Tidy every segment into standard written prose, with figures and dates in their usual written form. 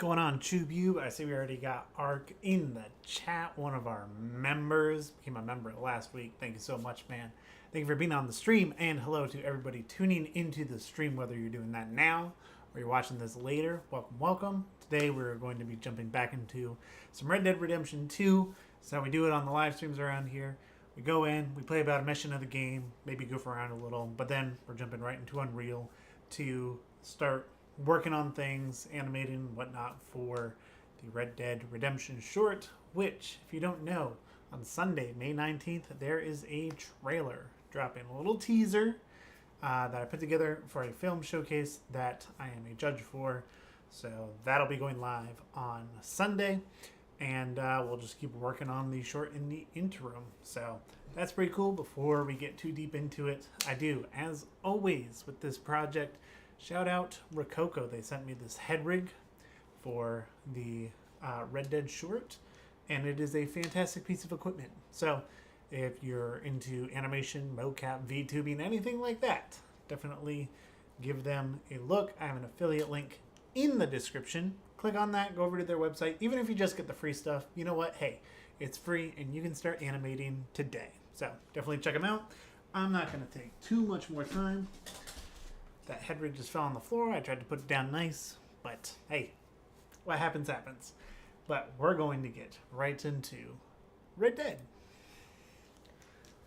going on, TubeU? I see we already got Ark in the chat. One of our members became a member last week. Thank you so much, man. Thank you for being on the stream, and hello to everybody tuning into the stream, whether you're doing that now or you're watching this later. Welcome, welcome. Today we're going to be jumping back into some Red Dead Redemption 2. So we do it on the live streams around here. We go in, we play about a mission of the game, maybe goof around a little, but then we're jumping right into Unreal to start working on things, animating, whatnot for the Red Dead Redemption short, which, if you don't know, on Sunday, May 19th, there is a trailer dropping, a little teaser that I put together for a film showcase that I am a judge for. So that'll be going live on Sunday, and we'll just keep working on the short in the interim. So that's pretty cool. Before we get too deep into it, I do, as always with this project, shout out Rococo. They sent me this head rig for the Red Dead short, and it is a fantastic piece of equipment. So if you're into animation, mocap, VTubing, anything like that, definitely give them a look. I have an affiliate link in the description. Click on that, go over to their website. Even if you just get the free stuff, you know what? Hey, it's free and you can start animating today. So definitely check them out. I'm not going to take too much more time. That head rig just fell on the floor. I tried to put it down nice, but hey, what happens, happens. But we're going to get right into Red Dead.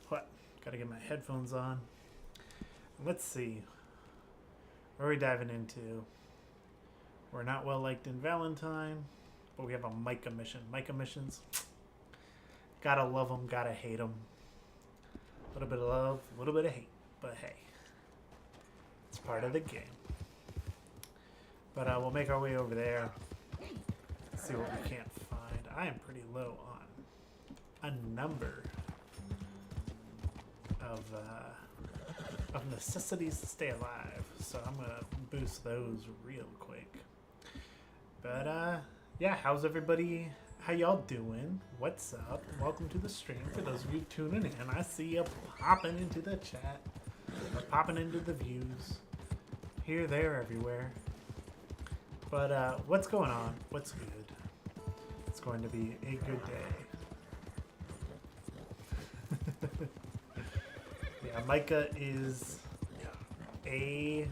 What? Gotta get my headphones on. Let's see. Where are we diving into? We're not well liked in Valentine, but we have a Micah mission. Micah missions. Gotta love them, gotta hate them. A little bit of love, a little bit of hate, but hey. It's part of the game. But we'll make our way over there. See what we can't find. I am pretty low on a number of necessities to stay alive. So I'm going to boost those real quick. But yeah, how's everybody? How y'all doing? What's up? Welcome to the stream. For those of you tuning in, I see you popping into the chat. Popping into the views. Here, there, everywhere. But what's going on? What's good? It's going to be a good day. Yeah, Micah is a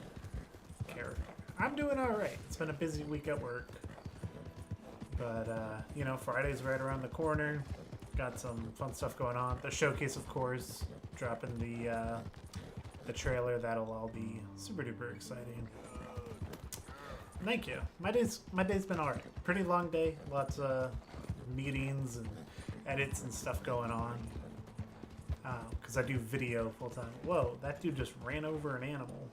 character. I'm doing alright. It's been a busy week at work. But, you know, Friday's right around the corner. Got some fun stuff going on. The showcase, of course, dropping the trailer. That'll all be super duper exciting. Thank you. My day's been alright. Pretty long day. Lots of meetings and edits and stuff going on. Because I do video full time. Whoa, that dude just ran over an animal.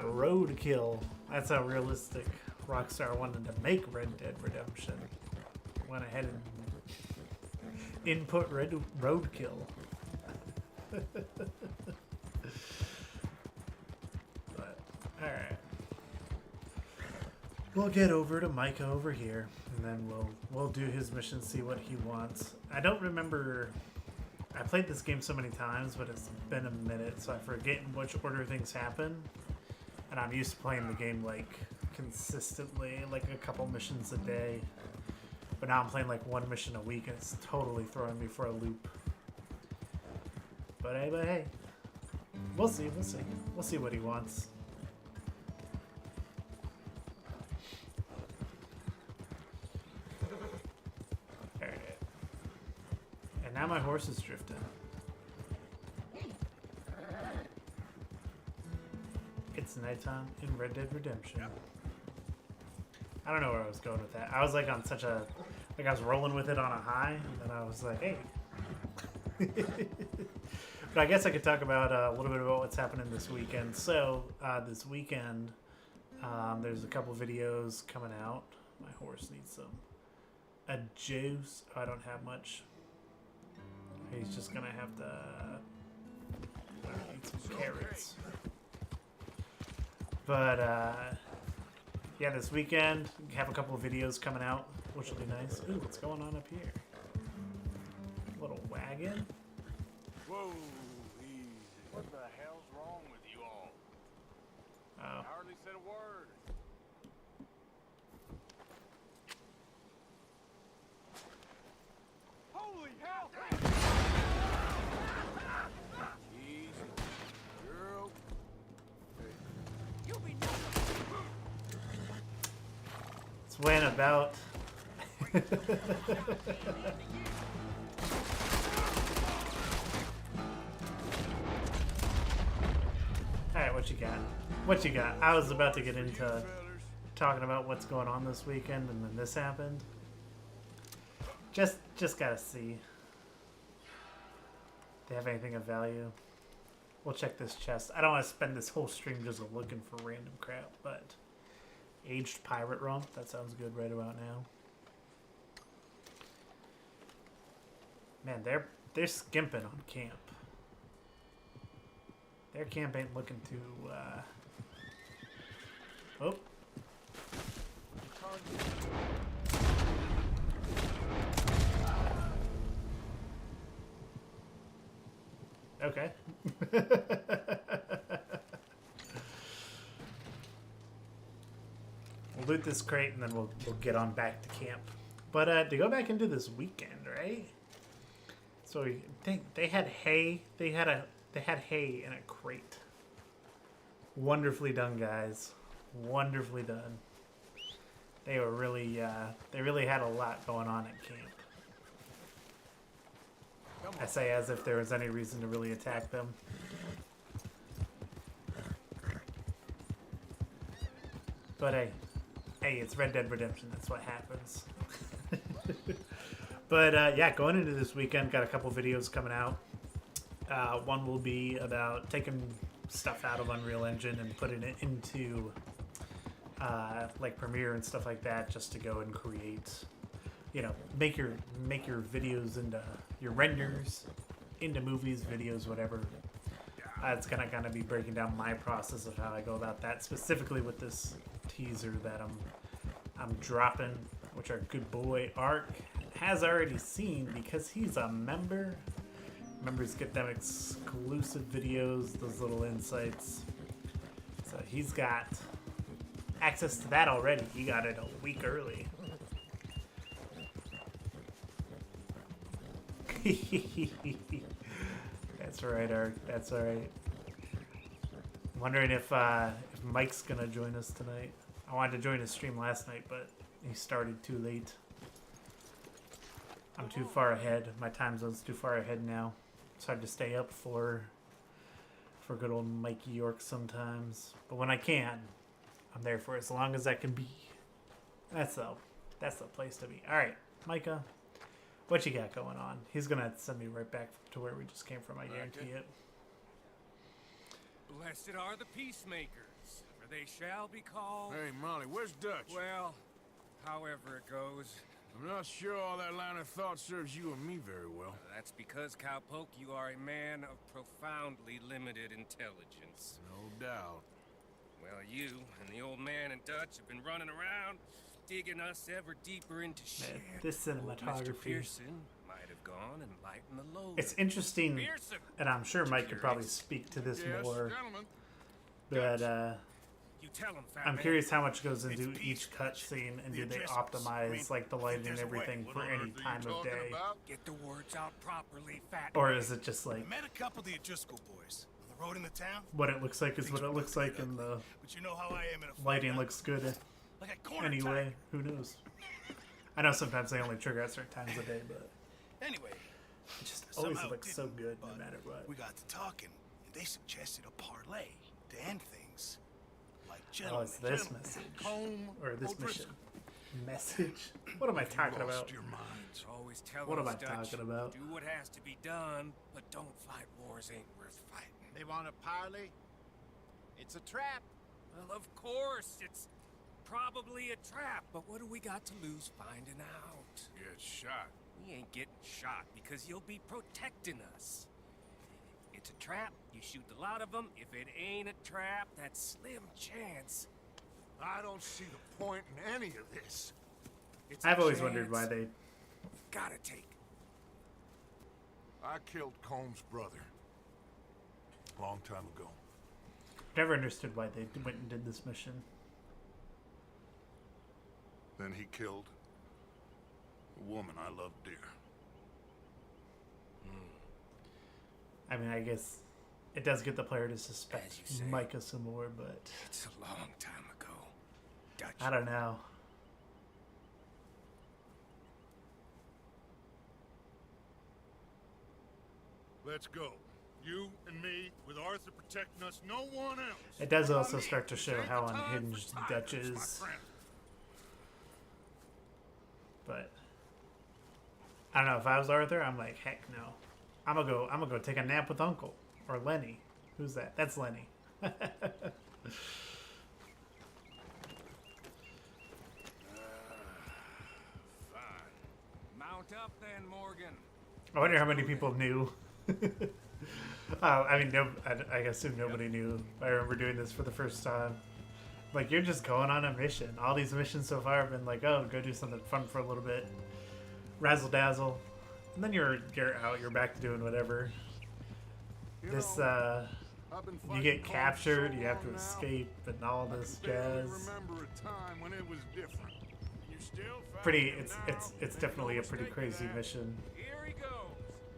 Roadkill. That's how realistic Rockstar wanted to make Red Dead Redemption. Went ahead and input roadkill. But alright. We'll get over to Micah over here, and then we'll do his mission, see what he wants. I don't remember. I played this game so many times, but it's been a minute, so I forget in which order things happen. And I'm used to playing the game like consistently, like a couple missions a day. But now I'm playing like one mission a week, and it's totally throwing me for a loop. But hey, we'll see. We'll see what he wants. Alright. And now my horse is drifting. It's nighttime in Red Dead Redemption. I don't know where I was going with that. I was like on such a, like I was rolling with it on a high, and then I was like, hey. But I guess I could talk about a little bit about what's happening this weekend. So this weekend, there's a couple videos coming out. My horse needs a juice. Oh, I don't have much. He's just gonna have to eat some carrots. But yeah, this weekend we have a couple of videos coming out, which will be nice. Ooh, what's going on up here? Little wagon. Whoa, easy. What the hell's wrong with you all? Oh. I hardly said a word. went about. Alright, what you got? What you got? I was about to get into talking about what's going on this weekend, and then this happened. Just gotta see. They have anything of value? We'll check this chest. I don't want to spend this whole stream just looking for random crap, but aged pirate rum, that sounds good right about now. Man, they're skimping on camp. Their camp ain't looking too oh. Okay. We'll loot this crate and then we'll get on back to camp. But to go back into this weekend, right? So I think they had hay. They had hay in a crate. Wonderfully done, guys. Wonderfully done. They were really they really had a lot going on at camp. I say as if there was any reason to really attack them. But hey, it's Red Dead Redemption. That's what happens. But yeah, going into this weekend, got a couple videos coming out. One will be about taking stuff out of Unreal Engine and putting it into like Premiere and stuff like that, just to go and create, you know, make your videos into your renders into movies, videos, whatever. It's gonna kind of be breaking down my process of how I go about that, specifically with this teaser that I'm dropping, which our good boy Ark has already seen because he's a member. Members get them exclusive videos, those little insights. So he's got access to that already. He got it a week early. That's right, Ark. That's all right. I'm wondering if Mike's gonna join us tonight. I wanted to join his stream last night, but he started too late. I'm too far ahead. My time zone's too far ahead now. It's hard to stay up for good old Mikey York sometimes. But when I can, I'm there for as long as I can be. That's the place to be. All right, Micah, what you got going on? He's gonna send me right back to where we just came from. I guarantee it. Blessed are the peacemakers, for they shall be called. Hey, Molly, where's Dutch? Well, however it goes. I'm not sure all that line of thought serves you and me very well. That's because, Cowpoke, you are a man of profoundly limited intelligence. No doubt. Well, you and the old man and Dutch have been running around, digging us ever deeper into shit. Man, this Old cinematography. Mr. Pearson might have gone and lightened the load. It's interesting, Pearson! and I'm sure Mike could probably speak to this Yes, more. gentlemen. But You tell him, fat I'm man. curious how much goes into each cutscene, and do they optimize like the lighting and everything for any time of day, Get the words out properly, fat or man. is it just like Met a couple of the Driscoll boys on the road into town. what it looks like is what it looks like, and the But you know how I am in a fight, lighting huh? looks good like a corner anyway? tiger. Who knows? I know sometimes they only trigger at certain times of day, but Anyway, it just always somehow looks so didn't, good no but matter what. We got to talking, and they suggested a parlay to end things. Like Oh, gentlemen, it's this gentlemen. message Home or this O'Driscoll. mission message. What am I talking about? Lost your minds. Always tell What am us, I Dutch, talking about? do what has to be done, but don't fight wars ain't worth fighting. They want a parley? It's a trap. Well, of course, it's probably a trap, but what do we got to lose finding out? Get shot. We ain't getting shot because you'll be protecting us. It's a trap, you shoot a lot of them. If it ain't a trap, that's slim chance. I don't see the point in any of this. It's a I've always wondered chance why they. gotta take. I killed Combs' brother. Long time ago. Never understood why they went and did this mission. Then he killed a woman I loved dear. I mean, I guess it does get the player to suspect As you say. Micah some more, but It's a long time ago. Dutch, I don't know. Let's go. You and me, with Arthur protecting us, no one else. It does also start to show how unhinged Dutch is. But I don't know, if I was Arthur, I'm like, heck no. I'm gonna go take a nap with Uncle. Or Lenny. Who's that? That's Lenny. Fine. Mount up then, Morgan. I wonder how many people knew. I mean, no, I assume nobody knew. I remember doing this for the first time. Like, you're just going on a mission. All these missions so far have been like, oh, go do something fun for a little bit. Razzle dazzle. And then you're out, you're back to doing whatever. This, you get captured, you have to escape, and all this jazz. Remember a time when it was different. You're still Pretty, it's definitely a pretty crazy mission. Here he goes.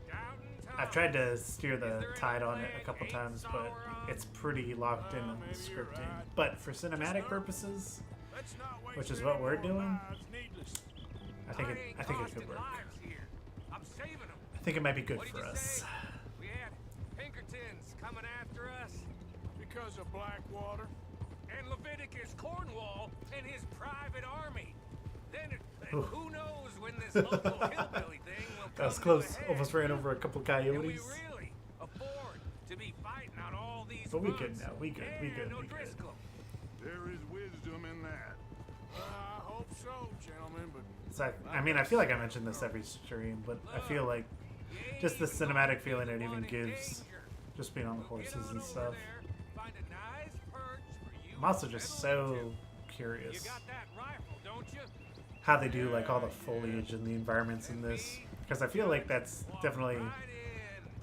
Downton I've tried to steer the tide on it a couple times, but it's pretty locked in on the scripting. But for cinematic purposes, which is what we're doing, I think it could work. I'm saving them. I think it might be good What did for you us. say? We had Pinkertons coming after us, because of Blackwater. and Leviticus Cornwall and his private army. Then Ooh. who knows when this local hillbilly thing will That was come to close. a head. Almost ran over a couple Can we coyotes. really afford to be fighting on all these But we fronts? good now. We good. We good. And We good. O'Driscoll. There is wisdom in that. I hope so, gentlemen, but So I mean, I feel like I mentioned this every stream, but I feel like just the cinematic feeling it even gives, just being on the horses and stuff. I'm also just so You curious got that rifle, don't you? how they do like all the foliage and the environments in this, because I feel like that's definitely Right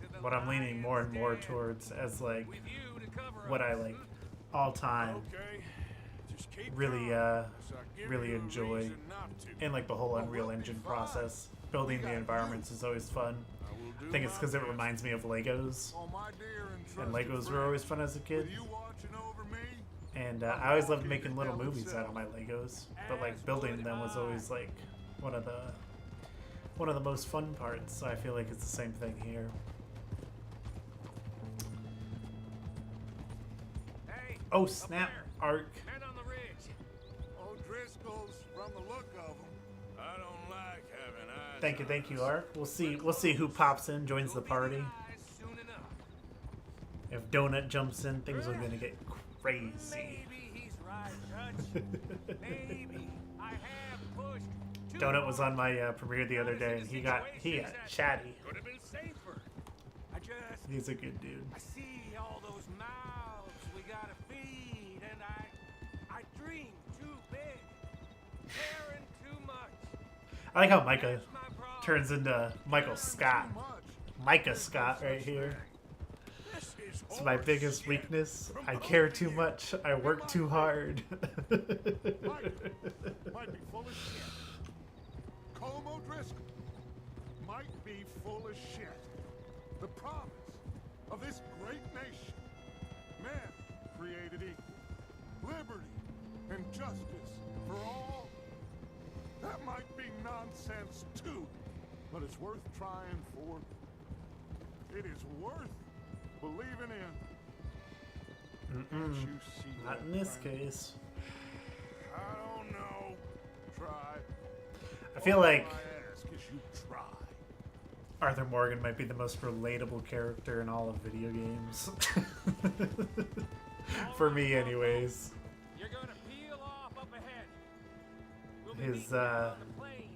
into the what I'm leaning more and more lion's den towards as like with you to cover what us. I like all time okay. Just keep really calm, so I give really you a enjoy. reason not to. And like the whole Unreal Engine process, building the environments is always fun. I will do I think it's my because it best. reminds me of Legos, Oh, my dear and trusted Legos were friend, always fun as a kid. with you watching over me, And I always loved making little movies out of my Legos, but like building them was always like one of the most fun parts. So I feel like it's the same thing here. Hey, Oh up snap! there. Arc. Men on the ridge. O'Driscoll's from the look of them. I don't like having eyes. Thank you, Arc. We'll see who pops in, joins the party. Eyes soon enough. If Donut jumps in, things are gonna get crazy. Maybe he's right, Dutch. Maybe I have pushed too Donut was hard. on my premiere the other day, and he got chatty. Could have been safer. He's a good dude. I see all those mouths we gotta feed, and I dream too big, caring too much. I like how Micah That's my problem. turns into Michael Scott. Micah Scott right here. This is It's my horse biggest shit. weakness. From I the care whole too year. much. I work too hard. Might be full of shit. Colm O'Driscoll might be full of shit. The promise of this great nation. Men created equal. Liberty and justice for all. That might be nonsense too, but it's worth trying for. It is worth believing in. Can't you see Not that, in this friend? case. I don't know. Try. I feel like All I ask is you try. Arthur Morgan might be the most relatable character in all of video games. For me, anyways. You're gonna peel off up ahead. We'll be His, meeting you on the plane.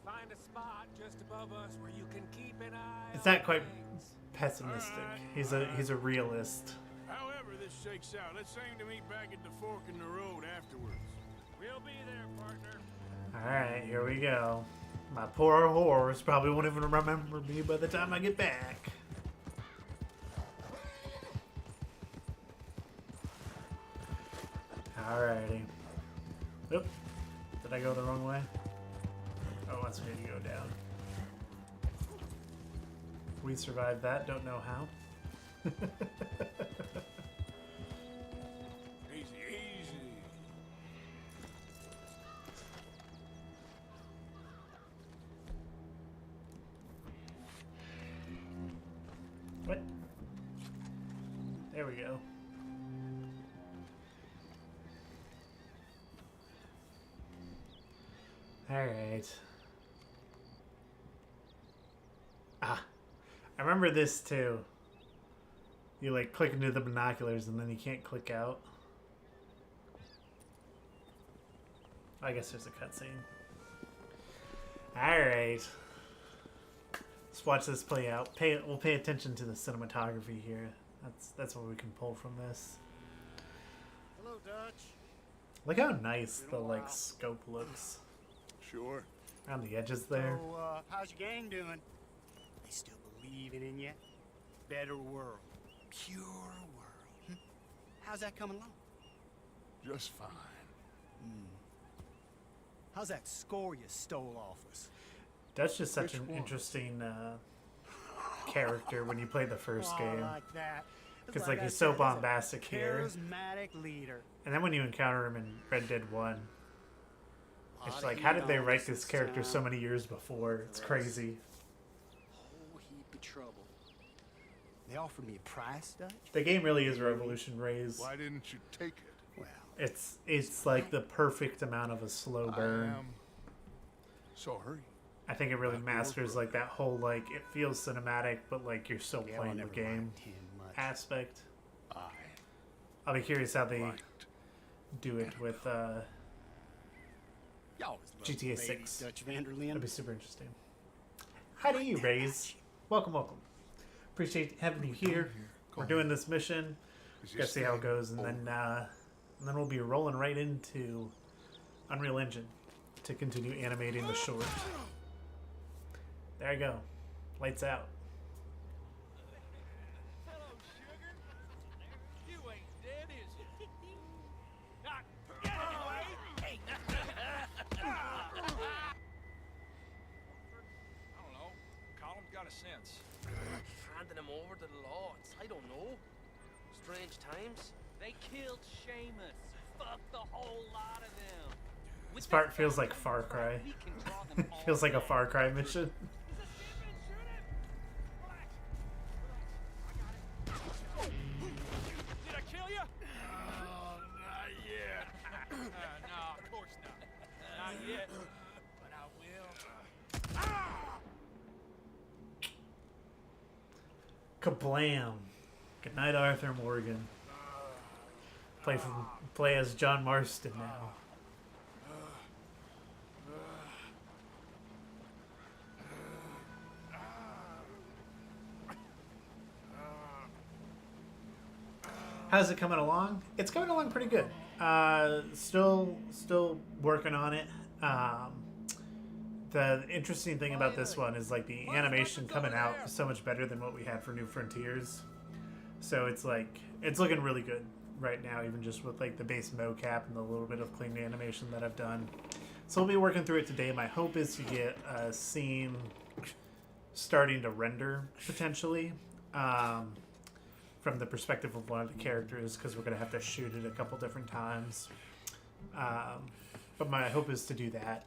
Find a spot just above us where you can keep an eye It's on not quite things. pessimistic. He's a realist. However this shakes out, let's aim to meet back at the fork in the road afterwards. We'll be there, partner. Alright, here we go. My poor horse probably won't even remember me by the time I get back. Alrighty. Oop. Did I go the wrong way? Oh, it wants me to go down. We survived that, don't know how. Easy, easy. There we go. Alright. Ah. I remember this too. You like click into the binoculars and then you can't click out. I guess there's a cutscene. Alright. Let's watch this play out. We'll pay attention to the cinematography here. That's what we can pull from this. Hello, Dutch. Look how nice the like scope looks Sure. around the edges there. So, how's your gang doing? They still believing in you? Better world. Pure world. How's that coming along? Just fine. How's that score you stole off us? That's just such Which an one? interesting character when you play the first game. Like that. Because like he's so bombastic here. Charismatic leader. And then when you encounter him in Red Dead 1, it's Lot like, of how did they heat on write this character town. so many years before? It's crazy. Whole heap of trouble. They offered me a price, Dutch? The game really is Revolution Raised. Why didn't you take it? Well, It's like the perfect amount of a slow burn. I am sorry. I think it really masters like that whole like it feels cinematic, but like you're still yeah, I playing the never game liked him much. aspect. I I'll be curious how they liked do it with You always loved GTA baby 6. Dutch Vanderlyn. That'd be super interesting. Hi to you, Raze. Welcome. Appreciate having you here. We're doing this mission. Gotta see how it goes, and then we'll be rolling right into Unreal Engine to continue animating the short. There you go. Lights out. Hello, sugar. You ain't dead, is you? Get away! Hey. I don't know. Column's got a sense. Handing him over to the lords. I don't know. Strange times. They killed Seamus. Fuck the whole lot of them. This part feels like Far Cry. We can draw them all Feels like a back. Far Cry mission. Did I kill you? Oh, not yet. No, of course not. Not yet. But I will. Kablam. Good night, Arthur Morgan. Play as John Marston now. How's it coming along? It's coming along pretty good. Still working on it. The interesting thing about this one is like the animation coming out is so much better than what we had for New Frontiers. So it's like it's looking really good right now, even just with like the base mocap and the little bit of clean animation that I've done. So we'll be working through it today. My hope is to get a scene starting to render potentially. From the perspective of one of the characters, because we're going to have to shoot it a couple different times. But my hope is to do that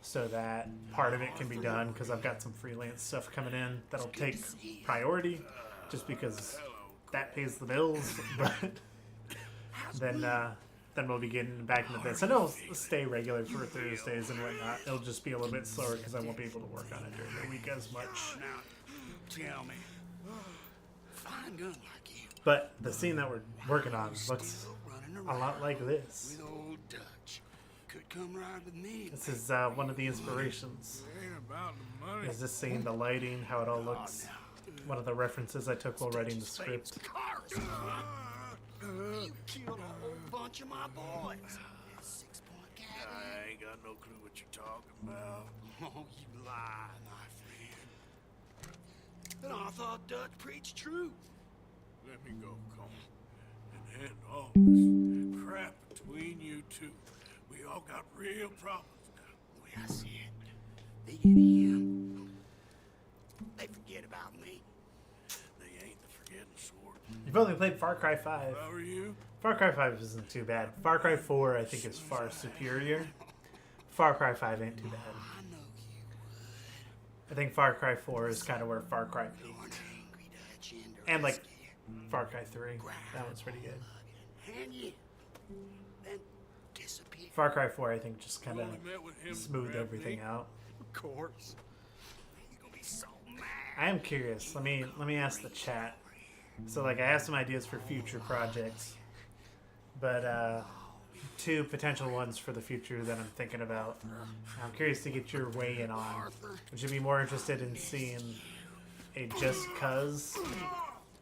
so that part of it can be done, because I've got some freelance stuff coming in that'll take priority just because that pays the bills. But then we'll be getting back into this. And it'll stay regular for Thursdays and whatnot. It'll just be a little bit slower because I won't be able to work on it during the week as much. Now, tell me. Fine gun like you. But the scene that we're working on looks Still running a lot around like this. with old Dutch. Could come right with me. This is one of the inspirations. It ain't about the money. Is this scene, the lighting, how it all looks. One of the references I took while writing the script. You killed a whole bunch of my boys. That 6-point cat. I ain't got no clue what you're talking about. Oh, you lie, my friend. And I thought Dutch preached truth. Let me go, Cole. And end all this crap between you two. We all got real problems now. The way I see it, they get him. They forget about me. They ain't the forgetting sort. You've only played Far Cry 5. How are you? Far Cry 5 isn't too bad. Far Cry 4 I think is far superior. Far Cry 5 ain't too bad. I know you would. I think Far Cry 4 is kind of where Far Cry peaked. You're an angry Dutch And like interested. Far Cry 3. That one's pretty good. Hand you, then disappear. Far Cry 4, I think, just kind of Only met with him to smoothed grab everything me. out. Of course. You're gonna be so mad. I am curious. Let me ask the chat. So, like, I have some ideas for future projects, but 2 potential ones for the future that I'm thinking about. I'm curious to get your weigh in on. Would you be more interested in seeing a Just Cuz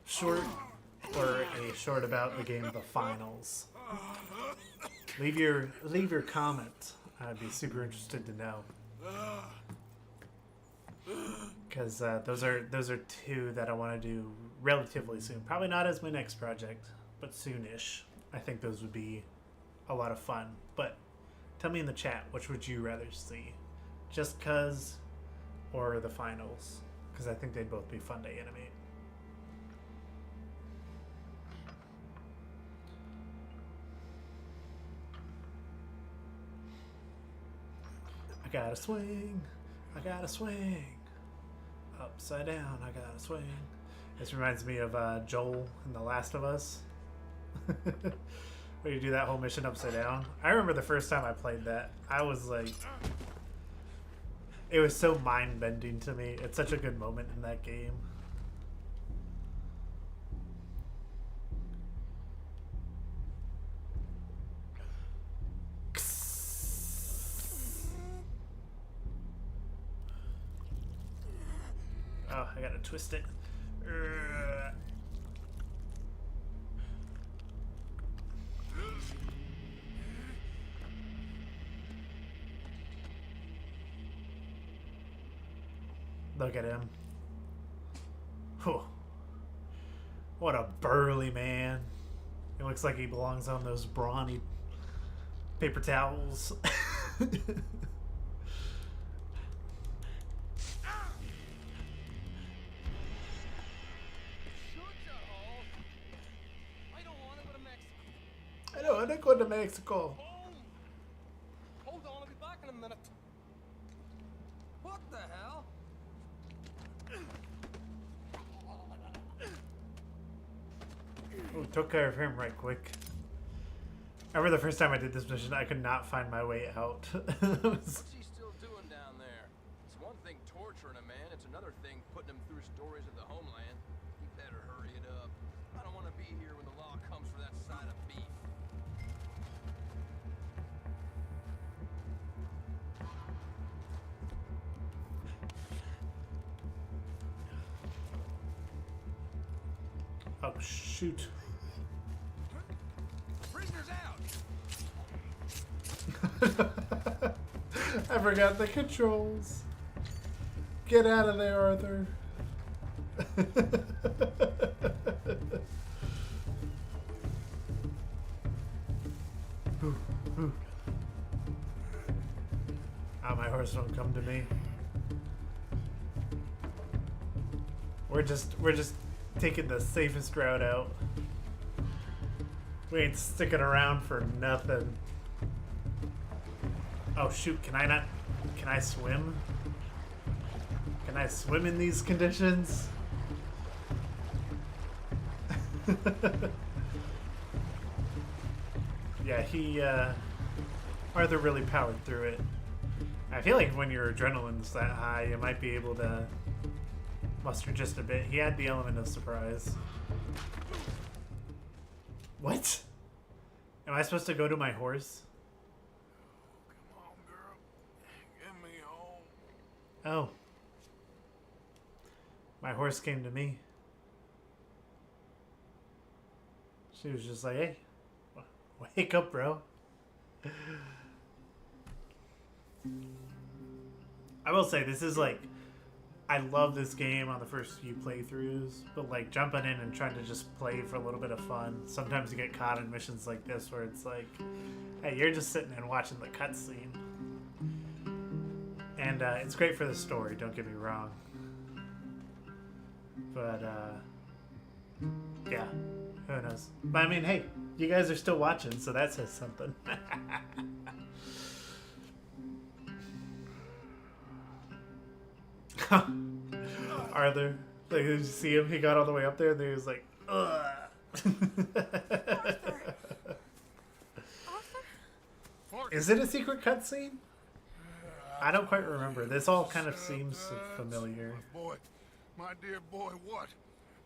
short or a short about the game The Finals? Leave your comment. I'd be super interested to know. Because those are 2 that I want to do relatively soon. Probably not as my next project, but soonish. I think those would be a lot of fun. But tell me in the chat, which would you rather see? Just Cuz or The Finals? Because I think they'd both be fun to animate. I gotta swing. I gotta swing. Upside down, I gotta swing. This reminds me of Joel in The Last of Us. Where you do that whole mission upside down. I remember the first time I played that, I was like... It was so mind-bending to me. It's such a good moment in that game. Oh, I gotta twist it. Look at him. Whew. What a burly man. It looks like he belongs on those brawny paper towels. I know, I'm not going to Mexico. Hold on, I'll be back in a minute. What the hell? Ooh, took care of him right quick. I remember the first time I did this mission, I could not find my way out. What's he still doing down there? It's one thing torturing a man, it's another thing putting him through stories of the homeland. He better hurry it up. I don't want to be here when the law comes for that side of beef. Oh, shoot. Prisoners out! I forgot the controls. Get out of there, Arthur. Ah, my horse don't come to me. We're just taking the safest route out. We ain't sticking around for nothing. Oh shoot, can I swim? Can I swim in these conditions? Yeah, Arthur really powered through it. I feel like when your adrenaline's that high, you might be able to muster just a bit. He had the element of surprise. What? Am I supposed to go to my horse? Come on, girl. Get me home. Oh. My horse came to me. She was just like, hey, wake up, bro. I will say, this is like, I love this game on the first few playthroughs, but like jumping in and trying to just play for a little bit of fun. Sometimes you get caught in missions like this where it's like, hey, you're just sitting and watching the cutscene. And it's great for the story, don't get me wrong. But, yeah, who knows? But I mean, hey, you guys are still watching, so that says something. Arthur, like, did you see him? He got all the way up there, and he was like, Is it a secret cutscene? I don't quite remember. This all kind of seems familiar. Boy, my dear boy, what?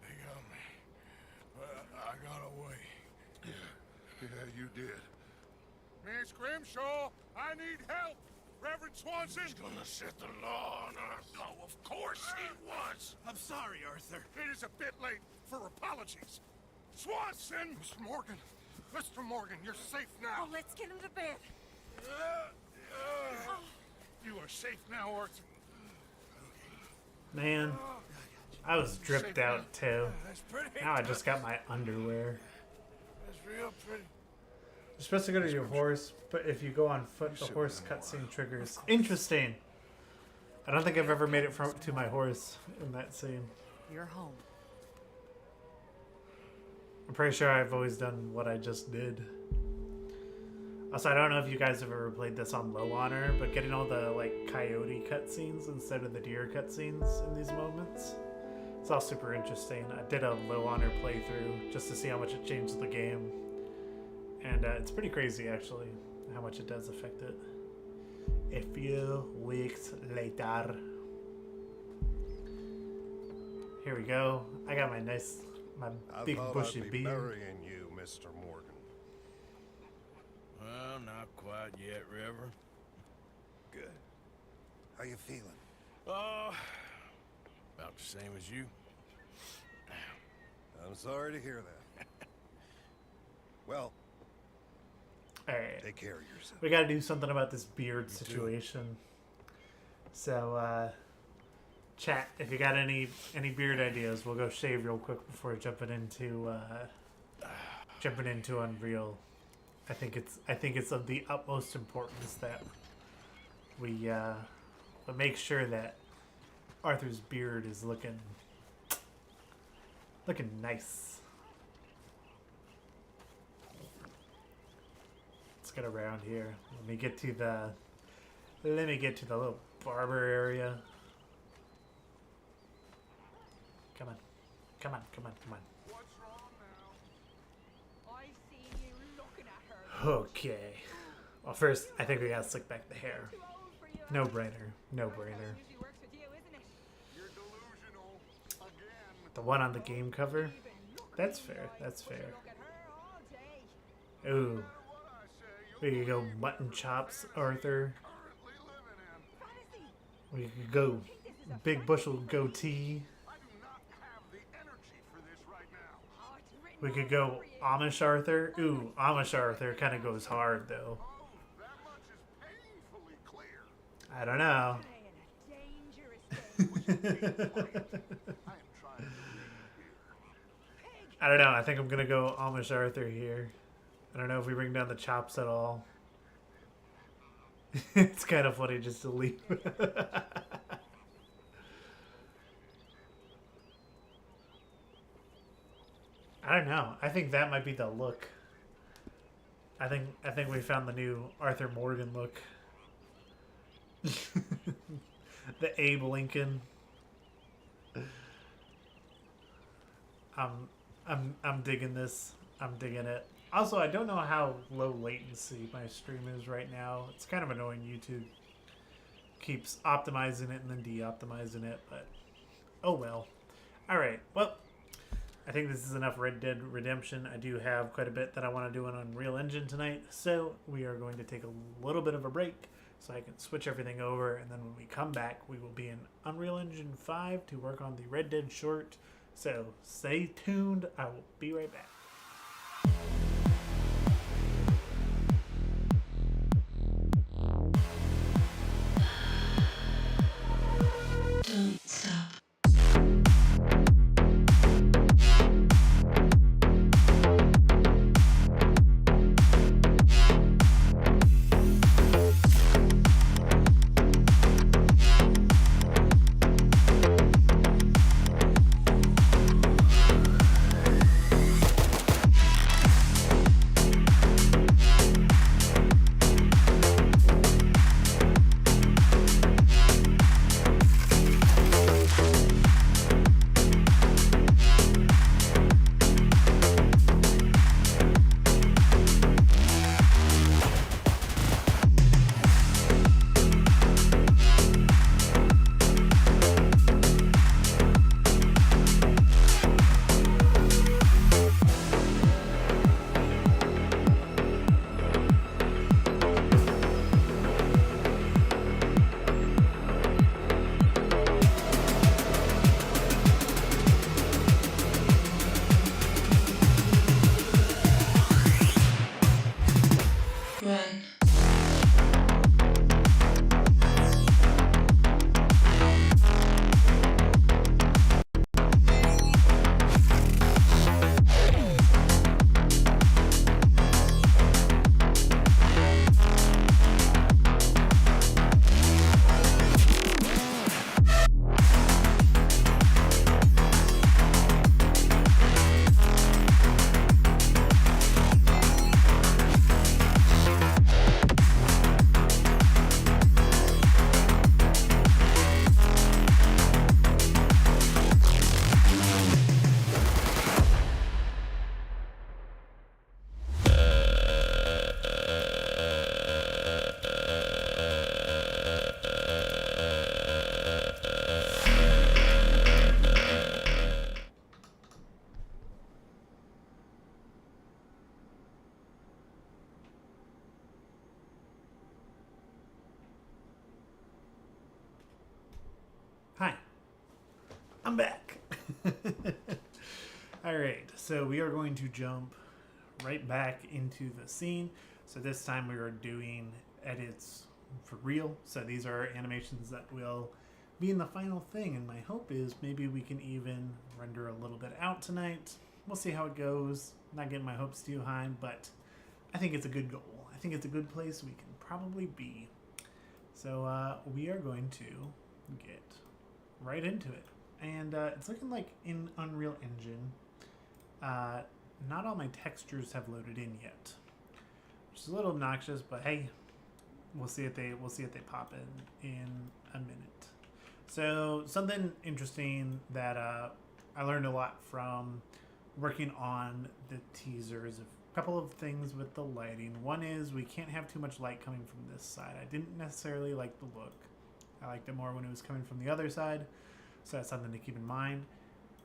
They got me. I got away. Yeah, you did. Miss Grimshaw, I need help. Reverend Swanson. He's gonna set the law on Earth. Oh, of course he was. I'm sorry, Arthur. It is a bit late for apologies. Swanson! Mr. Morgan. Mr. Morgan, you're safe now. Oh, let's get him to bed. You are safe now, Arthur. Man, I was dripped out too. That's pretty. Now I just got my underwear. That's real pretty. You're supposed to go to your horse, but if you go on foot, the horse cutscene triggers. Interesting. I don't think I've ever made it to my horse in that scene. You're home. I'm pretty sure I've always done what I just did. Also, I don't know if you guys have ever played this on low honor, but getting all the like coyote cutscenes instead of the deer cutscenes in these moments, it's all super interesting. I did a low honor playthrough just to see how much it changed the game, and it's pretty crazy actually how much it does affect it. A few weeks later, here we go. I got my big bushy beard. burying you, Mr. Morgan. Well, not quite yet, Reverend. Good. How you feeling? Oh, about the same as you. I'm sorry to hear that. Well, All right. take care of yourself. We got to do something about this beard situation. So, chat, if you got any beard ideas, we'll go shave real quick before jumping into Unreal. I think it's of the utmost importance that we make sure that Arthur's beard is looking nice. Let's get around here. Let me get to the little barber area. Come on. What's wrong now? I seen you looking at her. Okay. Well, first, I think we gotta slick back the hair. Too old for you. No brainer. Usually works with you, isn't it? You're delusional. Again. The one on the game cover? That's fair. Look at her all day. Ooh. What I say, We you'll could go believe mutton chops, Arthur. currently living in. Fantasy. We could go big bushel goatee. I do not have the energy for this right now. Oh, it's written We could all go over you. Amish Arthur. Ooh, Amish Arthur kind of goes hard though. Oh, that much is painfully clear. I don't know. Playing a dangerous game. I am trying to leave here. I don't know. I think I'm gonna go Amish Arthur here. I don't know if we bring down the chops at all. It's kind of funny just to leave. I don't know. I think that might be the look. I think we found the new Arthur Morgan look. The Abe Lincoln. I'm digging this. I'm digging it. Also, I don't know how low latency my stream is right now. It's kind of annoying. YouTube keeps optimizing it and then de-optimizing it, but oh well. All right. Well, I think this is enough Red Dead Redemption. I do have quite a bit that I want to do on Unreal Engine tonight, so we are going to take a little bit of a break so I can switch everything over, and then when we come back, we will be in Unreal Engine 5 to work on the Red Dead short. So stay tuned. I will be right back. Don't stop. Hi, I'm back. All right, so we are going to jump right back into the scene. So this time we are doing edits for real. So these are animations that will be in the final thing, and my hope is maybe we can even render a little bit out tonight. We'll see how it goes. Not getting my hopes too high, but I think it's a good goal. I think it's a good place we can probably be. So we are going to get right into it. And it's looking like in Unreal Engine, not all my textures have loaded in yet, which is a little obnoxious, but hey, we'll see if they pop in a minute. So something interesting that I learned a lot from working on the teasers, a couple of things with the lighting. One is we can't have too much light coming from this side. I didn't necessarily like the look. I liked it more when it was coming from the other side, so that's something to keep in mind.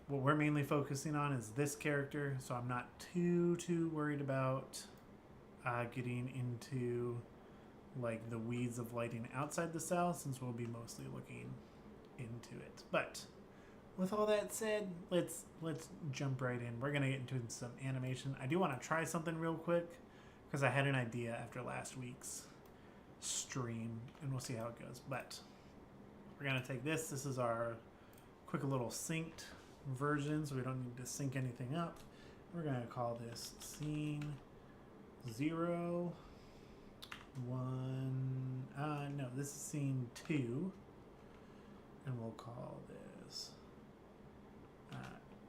What we're mainly focusing on is this character, so I'm not too worried about getting into like the weeds of lighting outside the cell, since we'll be mostly looking into it. But with all that said, let's jump right in. We're gonna get into some animation. I do want to try something real quick because I had an idea after last week's stream, and we'll see how it goes. But we're gonna take this. This is our quick little synced version, so we don't need to sync anything up. We're gonna call this scene 0, 1. No, this is scene 2, and we'll call this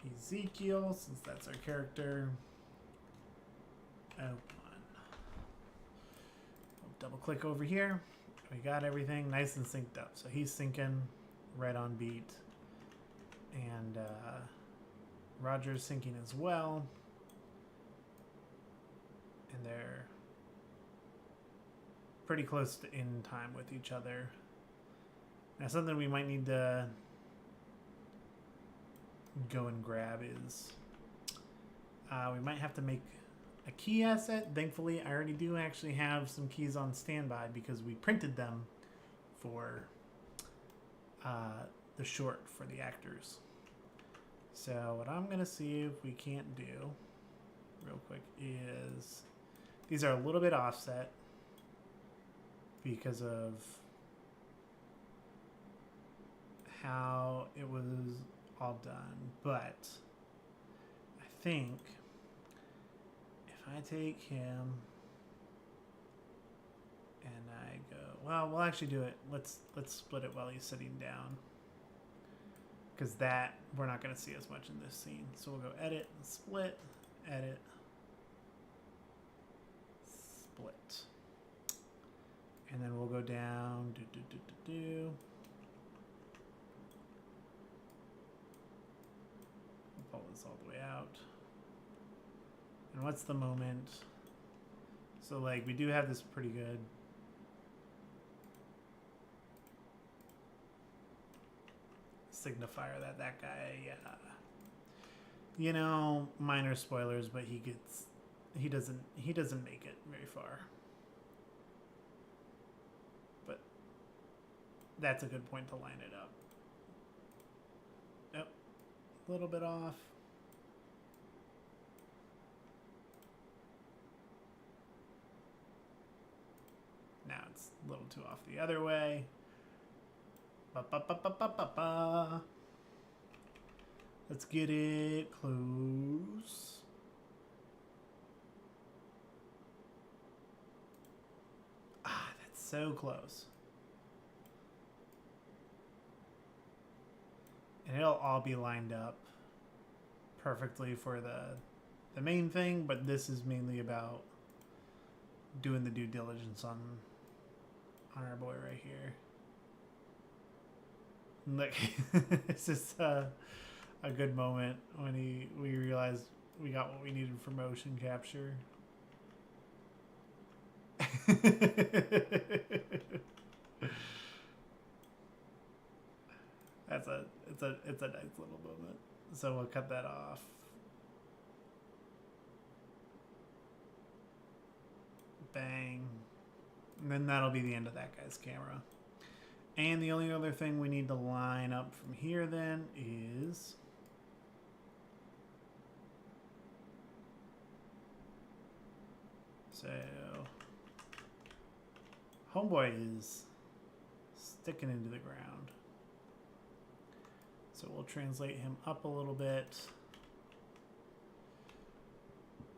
Ezekiel, since that's our character. Open. We'll double click over here. We got everything nice and synced up. So he's syncing right on beat, and Roger's syncing as well, and they're pretty close to in time with each other. Now, something we might need to go and grab is we might have to make a key asset. Thankfully, I already do actually have some keys on standby because we printed them for the short for the actors. So what I'm gonna see if we can't do real quick is, these are a little bit offset because of how it was all done, but I think if I take him and I go, well, we'll actually do it. Let's split it while he's sitting down, because that we're not going to see as much in this scene. So we'll go edit, split, edit, split, and then we'll go down, pull this all the way out. And what's the moment? So like we do have this pretty good signifier that guy, you know, minor spoilers, but he doesn't make it very far. But that's a good point to line it up. Yep, a little bit off. Now it's a little too off the other way. Let's get it close. Ah, that's so close. And it'll all be lined up perfectly for the main thing, but this is mainly about doing the due diligence on our boy right here. Look, it's just a good moment when we realized we got what we needed for motion capture. It's a nice little moment. So we'll cut that off. Bang. And then that'll be the end of that guy's camera. And the only other thing we need to line up from here then is so Homeboy is sticking into the ground. So we'll translate him up a little bit.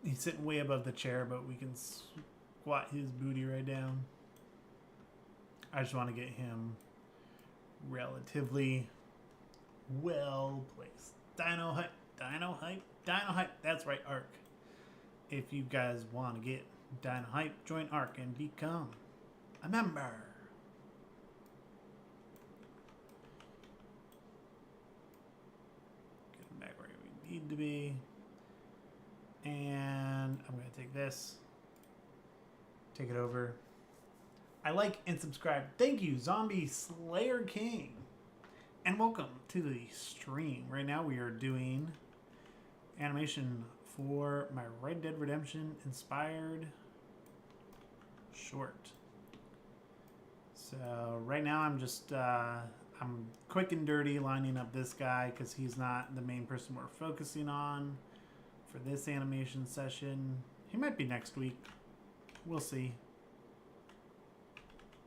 He's sitting way above the chair, but we can squat his booty right down. I just want to get him relatively well placed. Dino hype, dino hype, dino hype. That's right, Arc. If you guys want to get dino hype, join Arc and become a member. Get him back where we need to be. And I'm going to take this. Take it over. I like and subscribe. Thank you, Zombie Slayer King. And welcome to the stream. Right now we are doing animation for my Red Dead Redemption inspired short. So right now I'm just, I'm quick and dirty lining up this guy because he's not the main person we're focusing on for this animation session. He might be next week. We'll see.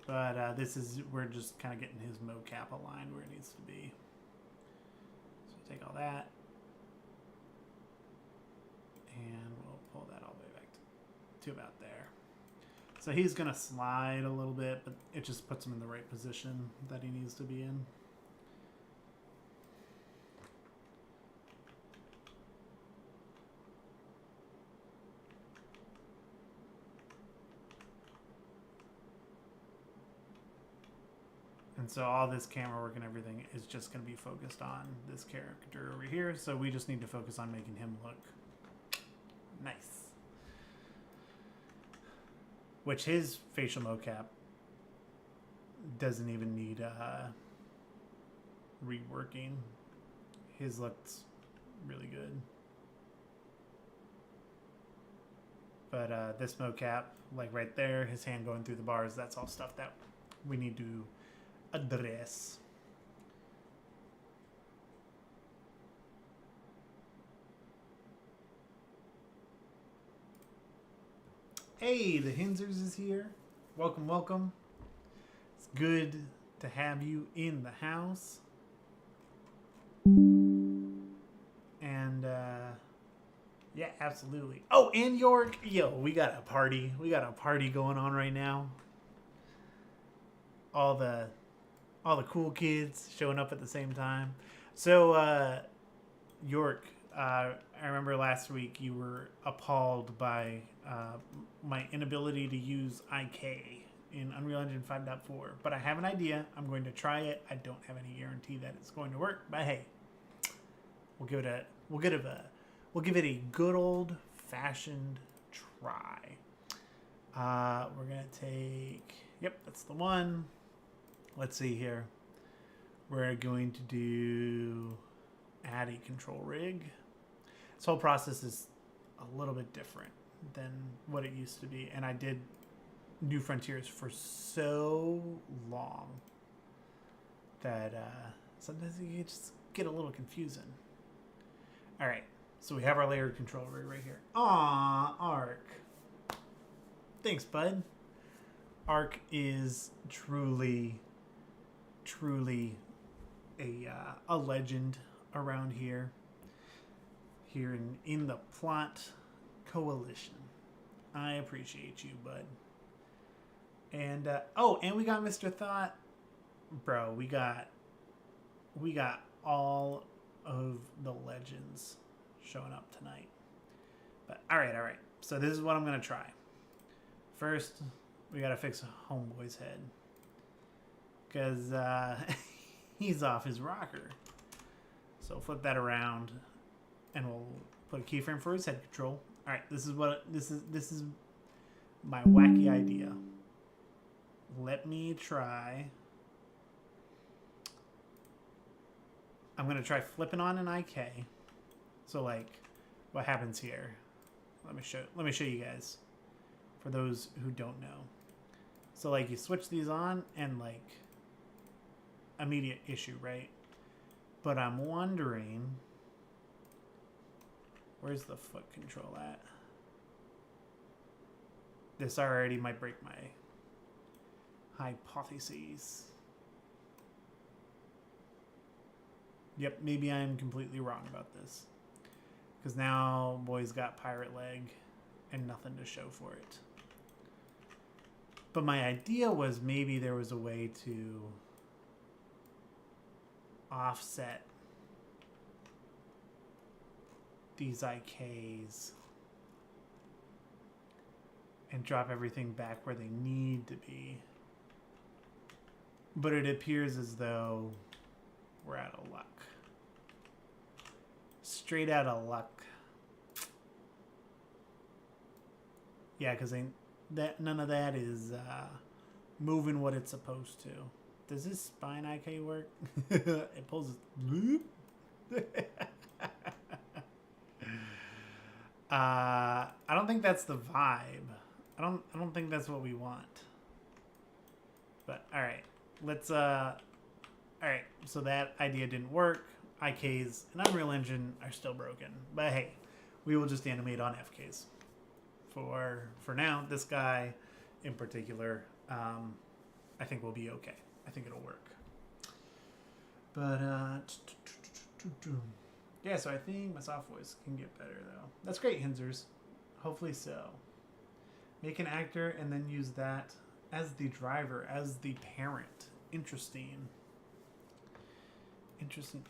But we're just kind of getting his mocap aligned where it needs to be. So take all that. And we'll pull that all the way back to about there. So he's going to slide a little bit, but it just puts him in the right position that he needs to be in. And so all this camera work and everything is just going to be focused on this character over here. So we just need to focus on making him look nice. Which his facial mocap doesn't even need reworking. His looks really good. But this mocap, like right there, his hand going through the bars, that's all stuff that we need to address. Hey, the Hinzers is here. Welcome, welcome. It's good to have you in the house. And yeah, absolutely. Oh, and York. Yo, we got a party. We got a party going on right now. All the cool kids showing up at the same time. So, York, I remember last week you were appalled by my inability to use IK in Unreal Engine 5.4. But I have an idea. I'm going to try it. I don't have any guarantee that it's going to work. But hey, we'll give it a good old fashioned try. We're gonna take. Yep, that's the one. Let's see here. We're going to do add a control rig. This whole process is a little bit different than what it used to be. And I did New Frontiers for so long that sometimes you just get a little confusing. All right, so we have our layered control rig right here. Aw, Arc. Thanks, bud. Arc is truly a legend around here in the plot coalition. I appreciate you, bud. And and we got Mr. Thought. Bro, we got all of the legends showing up tonight. But all right. So this is what I'm going to try. First, we got to fix Homeboy's head. Because he's off his rocker. So flip that around and we'll put a keyframe for his head control. All right, this is my wacky idea. Let me try. I'm going to try flipping on an IK. So like what happens here? Let me show you guys for those who don't know. So like you switch these on and like immediate issue, right? But I'm wondering, where's the foot control at? This already might break my hypotheses. Yep, maybe I'm completely wrong about this. Because now boy's got pirate leg and nothing to show for it. But my idea was maybe there was a way to offset these IKs and drop everything back where they need to be. But it appears as though we're out of luck. Straight out of luck. Yeah, because none of that is moving what it's supposed to. Does this spine IK work? It pulls it. I don't think that's the vibe. I don't think that's what we want. But all right, let's all right, so that idea didn't work. IKs and Unreal Engine are still broken. But hey, we will just animate on FKs. For now, this guy in particular, I think will be okay. I think it'll work. But yeah, so I think my soft voice can get better though. That's great, Hinzers. Hopefully so. Make an actor and then use that as the driver, as the parent. Interesting. Interesting.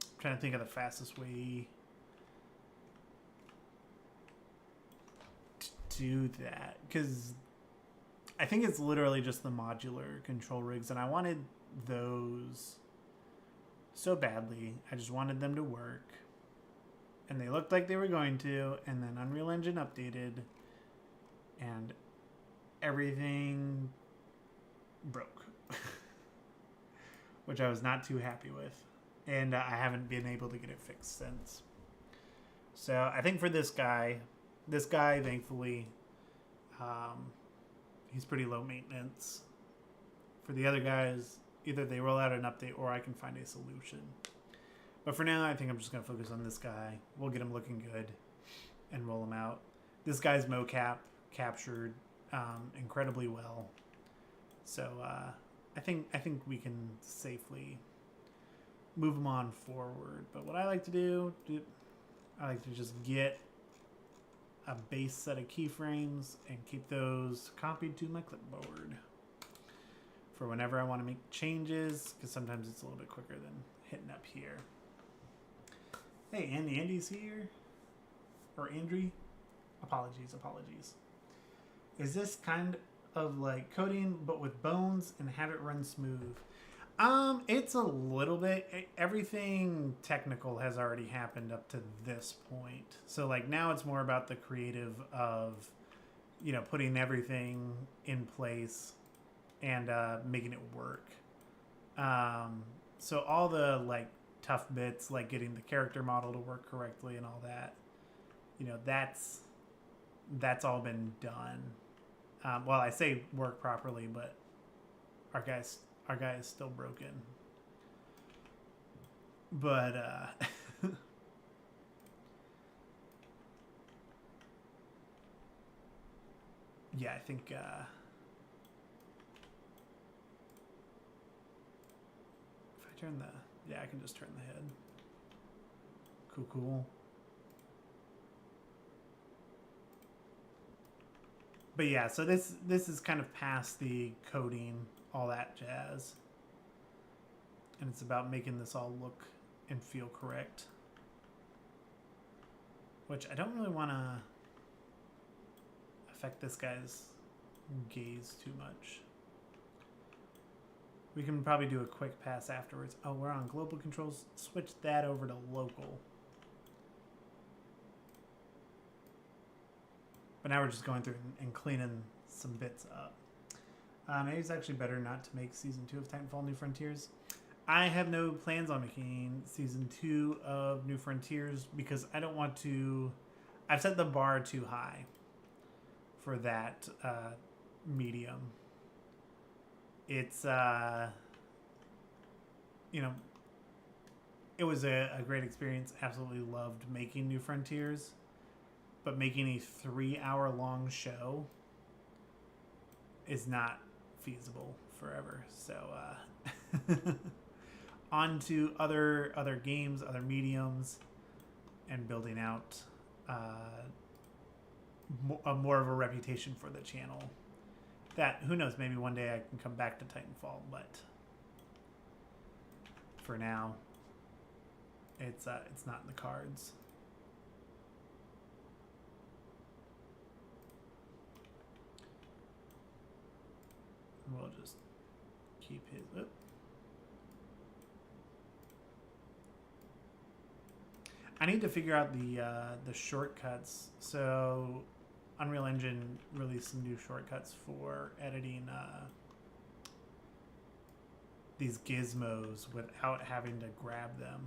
I'm trying to think of the fastest way to do that, because I think it's literally just the modular control rigs, and I wanted those so badly. I just wanted them to work, and they looked like they were going to, and then Unreal Engine updated, and everything broke, which I was not too happy with, and I haven't been able to get it fixed since. So I think for this guy, thankfully, he's pretty low maintenance. For the other guys, either they roll out an update or I can find a solution. But for now, I think I'm just going to focus on this guy. We'll get him looking good and roll him out. This guy's mocap captured incredibly well. So I think we can safely move him on forward. But what I like to do, I like to just get a base set of keyframes and keep those copied to my clipboard for whenever I want to make changes, because sometimes it's a little bit quicker than hitting up here. Hey, Andy's here. Or Andrew. Apologies. Is this kind of like coding but with bones and have it run smooth? It's a little bit. Everything technical has already happened up to this point. So like now it's more about the creative of, you know, putting everything in place and making it work. So all the like tough bits, like getting the character model to work correctly and all that, you know, that's all been done. Well, I say work properly, but our guy is still broken. But yeah, I think if I turn I can just turn the head. Cool. But yeah, so this is kind of past the coding, all that jazz. And it's about making this all look and feel correct. Which I don't really want to affect this guy's gaze too much. We can probably do a quick pass afterwards. Oh, we're on global controls. Switch that over to local. But now we're just going through and cleaning some bits up. Maybe it's actually better not to make Season 2 of Titanfall New Frontiers. I have no plans on making Season 2 of New Frontiers because I don't want to... I've set the bar too high for that medium. it's you know, it was a great experience. Absolutely loved making New Frontiers, but making a 3-hour long show is not feasible forever. So on to other games, other mediums, and building out more of a reputation for the channel. That, who knows, maybe one day I can come back to Titanfall, but for now, it's not in the cards. We'll just keep his. Oop. I need to figure out the shortcuts. So, Unreal Engine released some new shortcuts for editing these gizmos without having to grab them.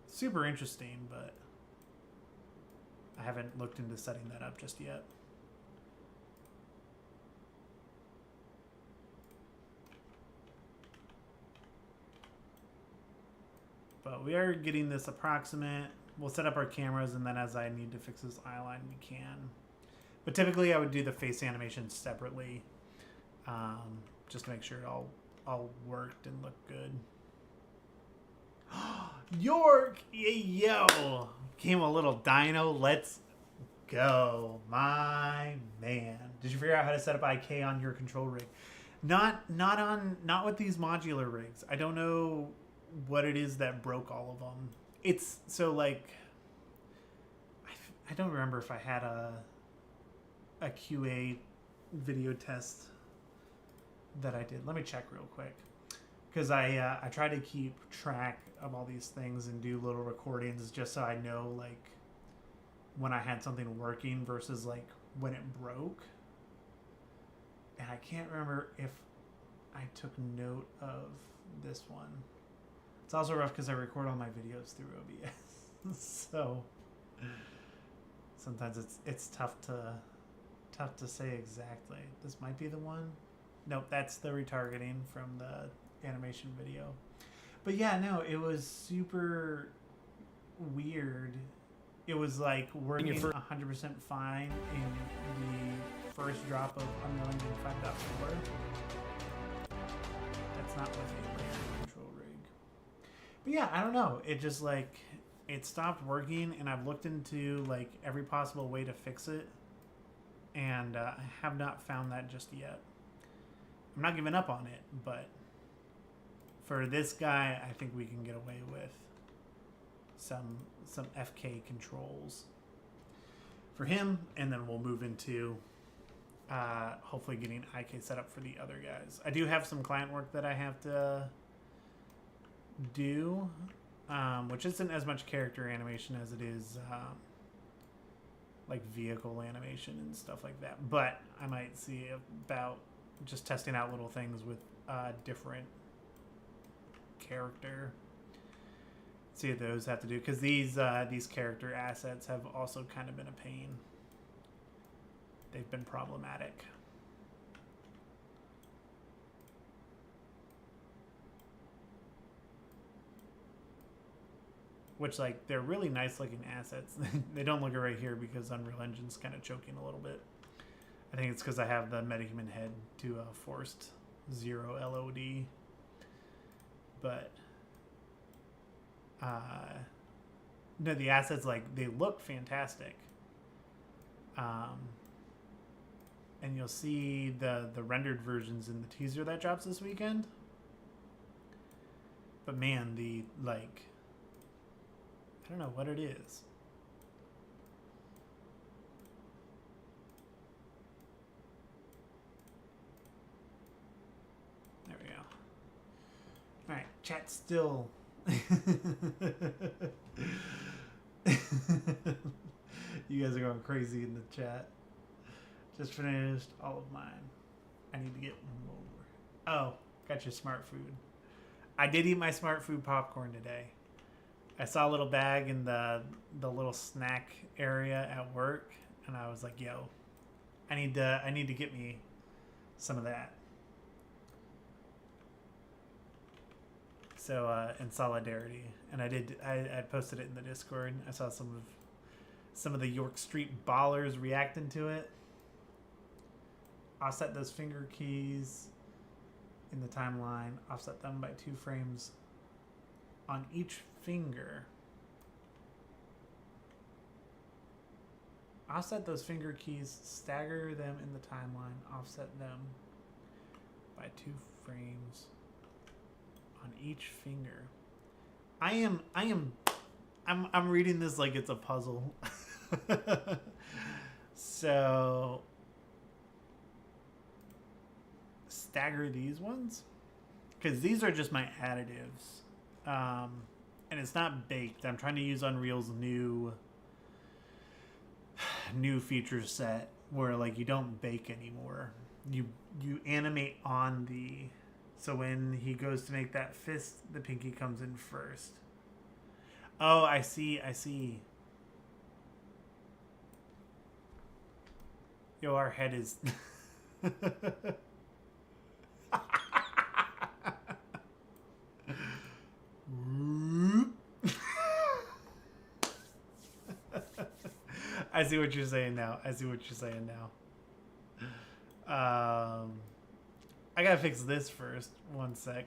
Super interesting, but I haven't looked into setting that up just yet. But we are getting this approximate. We'll set up our cameras, and then as I need to fix this eyeline, we can. But typically I would do the face animation separately, just to make sure it all worked and looked good. York! Yo! Came a little dino. Let's go. My man. Did you figure out how to set up IK on your control rig? Not with these modular rigs. I don't know what it is that broke all of them. It's so like I don't remember if I had a QA video test that I did. Let me check real quick, because I try to keep track of all these things and do little recordings just so I know like when I had something working versus like when it broke. And I can't remember if I took note of this one. It's also rough because I record all my videos through OBS, so sometimes it's tough to say exactly. This might be the one. Nope, that's the retargeting from the animation video. But yeah, no, it was super weird. It was like working 100% fine in the first drop of Unreal Engine 5.4. That's not with a layer control rig. But yeah, I don't know. It just like it stopped working, and I've looked into like every possible way to fix it, and I have not found that just yet. I'm not giving up on it, but for this guy, I think we can get away with some FK controls for him, and then we'll move into hopefully getting IK set up for the other guys. I do have some client work that I have to do, which isn't as much character animation as it is like vehicle animation and stuff like that. But I might see about just testing out little things with different character. See what those have to do, because these character assets have also kind of been a pain. They've been problematic. Which, like, they're really nice looking assets. They don't look it right here because Unreal Engine's kind of choking a little bit. I think it's because I have the metahuman head to forced 0 LOD. But no, the assets, like, they look fantastic. And you'll see the rendered versions in the teaser that drops this weekend. But man, the, like, I don't know what it is. There we go. All right, chat's still. You guys are going crazy in the chat. Just finished all of mine. I need to get more. Oh, got your smart food. I did eat my smart food popcorn today. I saw a little bag in the little snack area at work, and I was like, "Yo, I need to get me some of that." So in solidarity, and I posted it in the Discord. I saw some of the York Street ballers reacting to it. Offset those finger keys in the timeline. Offset them by 2 frames on each finger. Offset those finger keys, stagger them in the timeline, offset them by 2 frames on each finger. I'm reading this like it's a puzzle. So stagger these ones, because these are just my additives, and it's not baked. I'm trying to use Unreal's new feature set where like you don't bake anymore. You animate on the, so when he goes to make that fist, the pinky comes in first. Oh, I see. Yo, our head is I see what you're saying now. I gotta fix this first. One sec.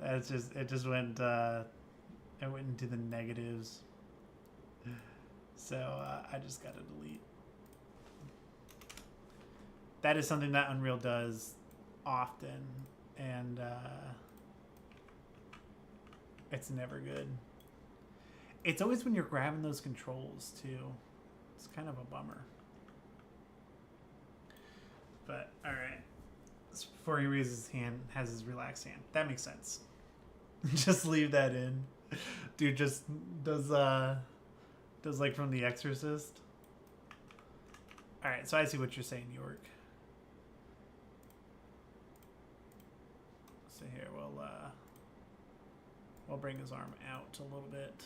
It just went it went into the negatives. So I just gotta delete. That is something that Unreal does often, and it's never good. It's always when you're grabbing those controls too. It's kind of a bummer. But all right, before he raises his hand, has his relaxed hand. That makes sense. Just leave that in, dude. Just does like from The Exorcist. All right, so I see what you're saying, York. So here we'll bring his arm out a little bit.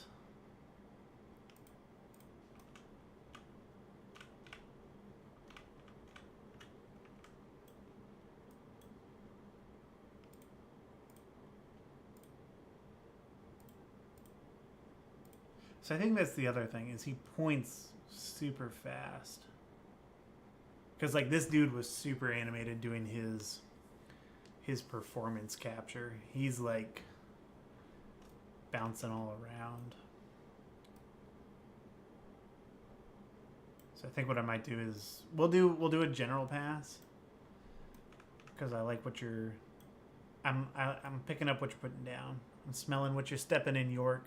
So I think that's the other thing, is he points super fast. Because like this dude was super animated doing his performance capture. He's like bouncing all around. So I think what I might do is we'll do a general pass, because I like what you're I'm picking up what you're putting down. I'm smelling what you're stepping in, York.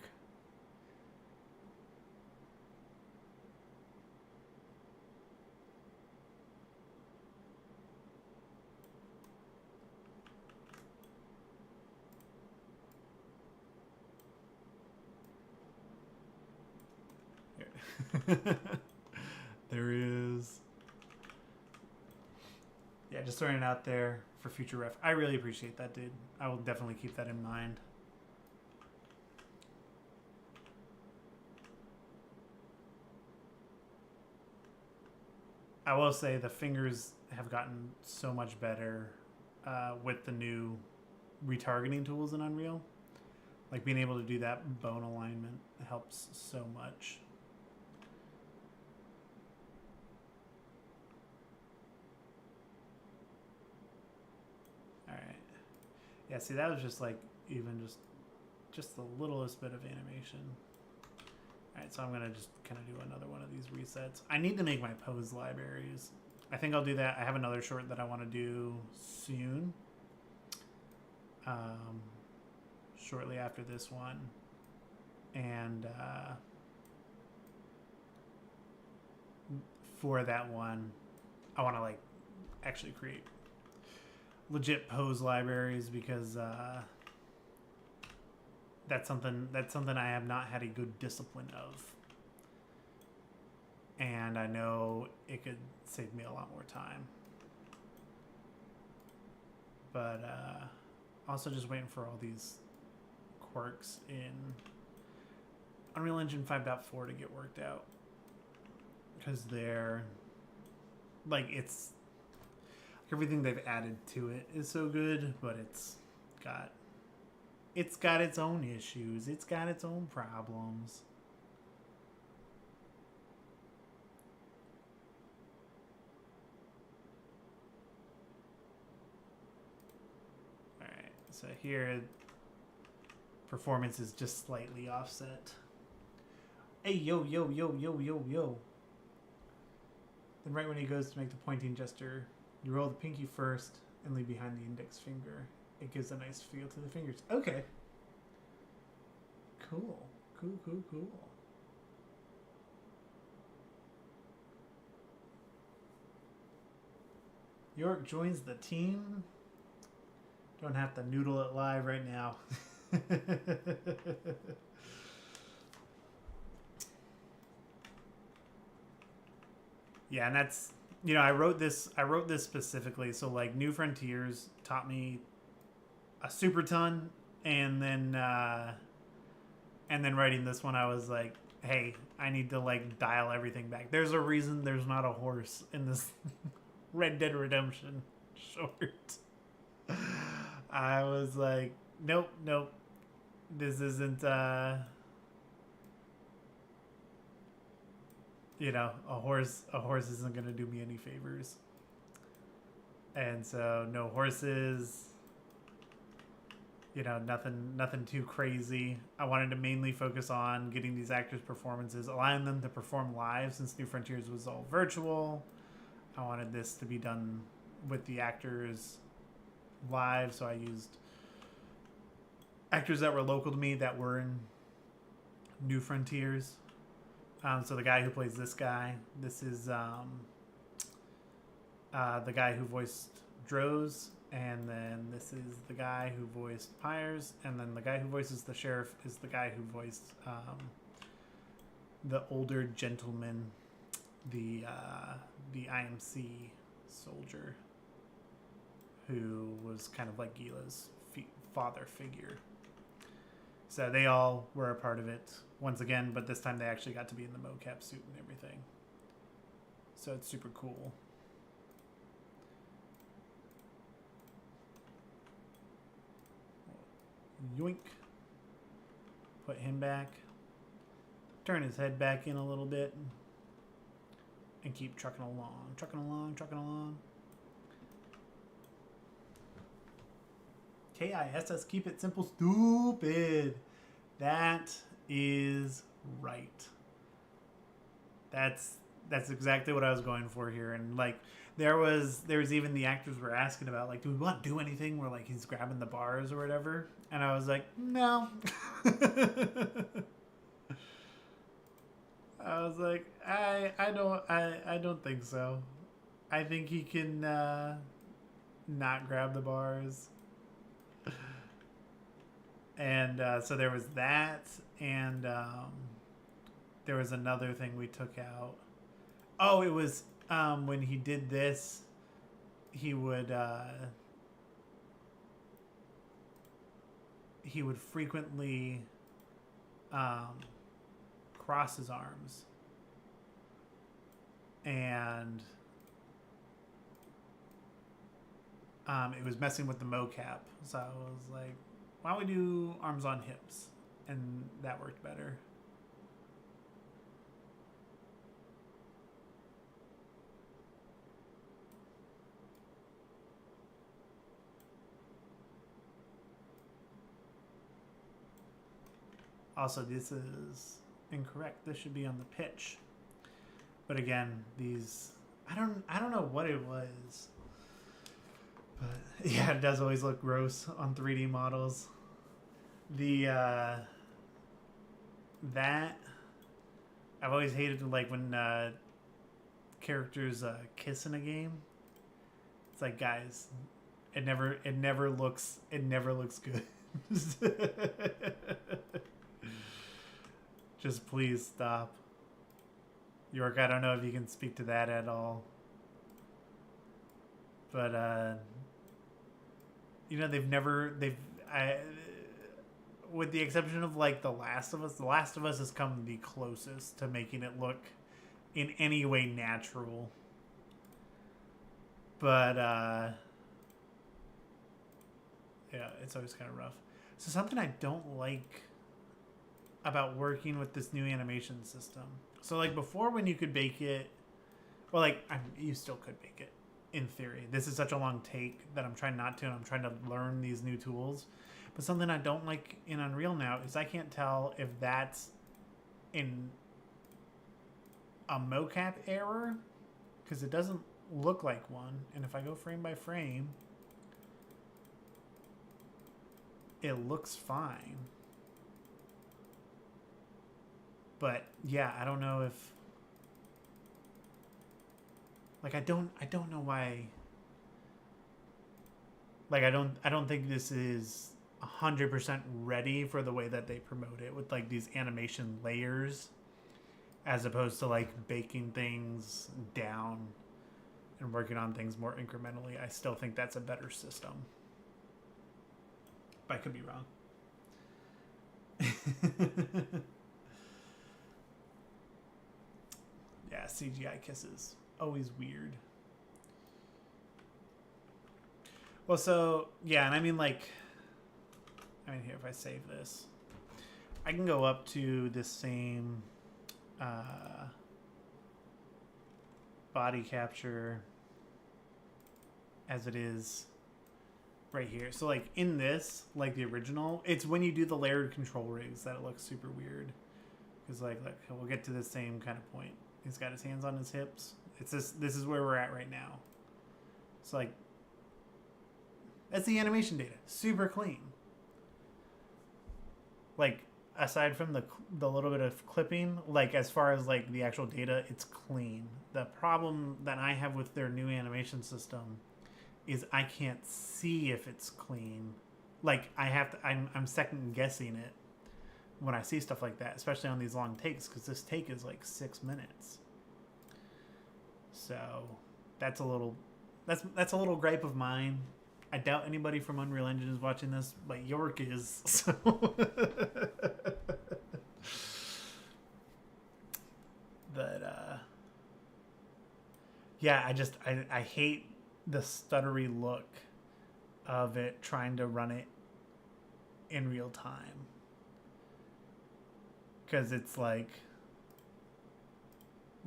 There is. Yeah, just throwing it out there for future ref. I really appreciate that, dude. I will definitely keep that in mind. I will say the fingers have gotten so much better with the new retargeting tools in Unreal. Like being able to do that bone alignment helps so much. Yeah, see, that was just like even just the littlest bit of animation. All right, so I'm gonna just kind of do another one of these resets. I need to make my pose libraries. I think I'll do that. I have another short that I want to do soon. Shortly after this one, and for that one, I want to like actually create legit pose libraries, because that's something I have not had a good discipline of, and I know it could save me a lot more time. But also just waiting for all these quirks in Unreal Engine 5.4 to get worked out, because they're like, it's Everything they've added to it is so good, but it's got its own issues. It's got its own problems. All right, so here performance is just slightly offset. Hey, yo, yo, yo, yo, yo, yo. Then right when he goes to make the pointing gesture, you roll the pinky first and leave behind the index finger. It gives a nice feel to the fingers. Okay. Cool. Cool, cool, cool. York joins the team. Don't have to noodle it live right now. Yeah, and that's, you know, I wrote this specifically so like New Frontiers taught me a super ton, and then writing this one I was like, hey, I need to like dial everything back. There's a reason there's not a horse in this Red Dead Redemption short. I was like, nope, this isn't you know, a horse isn't gonna do me any favors. And so no horses, you know, nothing too crazy. I wanted to mainly focus on getting these actors' performances, allowing them to perform live since New Frontiers was all virtual. I wanted this to be done with the actors live, so I used actors that were local to me that were in New Frontiers. So the guy who plays this guy, this is the guy who voiced Droz, and then this is the guy who voiced Pyres, and then the guy who voices the sheriff is the guy who voiced the older gentleman, the IMC soldier, who was kind of like Gila's father figure. So they all were a part of it once again, but this time they actually got to be in the mocap suit and everything. So it's super cool. Yoink. Put him back. Turn his head back in a little bit. And keep trucking along. Trucking along, trucking along. KISS, keep it simple, stupid. That is right. That's exactly what I was going for here. And like there was even the actors were asking about like, do we want to do anything where like he's grabbing the bars or whatever? And I was like, no. I was like, I don't think so. I think he can not grab the bars. And so there was that, and there was another thing we took out. Oh, it was when he did this, he would frequently cross his arms, and it was messing with the mocap. So I was like, why don't we do arms on hips? And that worked better. Also, this is incorrect. This should be on the pitch. But again, these I don't know what it was. But yeah, it does always look gross on 3D models. The that I've always hated like when characters kiss in a game. It's like, guys, it never looks good. Just please stop. York, I don't know if you can speak to that at all. But you know, with the exception of like The Last of Us has come the closest to making it look in any way natural. But yeah, it's always kind of rough. So something I don't like about working with this new animation system. So like before, when you could bake it, well, like you still could bake it in theory. This is such a long take that I'm trying not to, and I'm trying to learn these new tools. But something I don't like in Unreal now is I can't tell if that's in a mocap error, because it doesn't look like one. And if I go frame by frame, it looks fine. But yeah, I don't know if, like, I don't know why. Like, I don't think this is 100% ready for the way that they promote it with like these animation layers, as opposed to like baking things down and working on things more incrementally. I still think that's a better system, but I could be wrong. Yeah, CGI kisses. Always weird. Well, so, yeah, and I mean, like, here, if I save this, I can go up to this same body capture as it is right here. So, like, in this, like the original, it's when you do the layered control rigs that it looks super weird. Because, like, look, we'll get to the same kind of point. He's got his hands on his hips. It's this is where we're at right now. It's like, that's the animation data. Super clean. Like, aside from the little bit of clipping, like, as far as, like, the actual data, it's clean. The problem that I have with their new animation system is I can't see if it's clean. Like, I'm second guessing it when I see stuff like that, especially on these long takes, because this take is like 6 minutes. So that's a little gripe of mine. I doubt anybody from Unreal Engine is watching this, but York is. So but yeah, I hate the stuttery look of it trying to run it in real time. Because it's like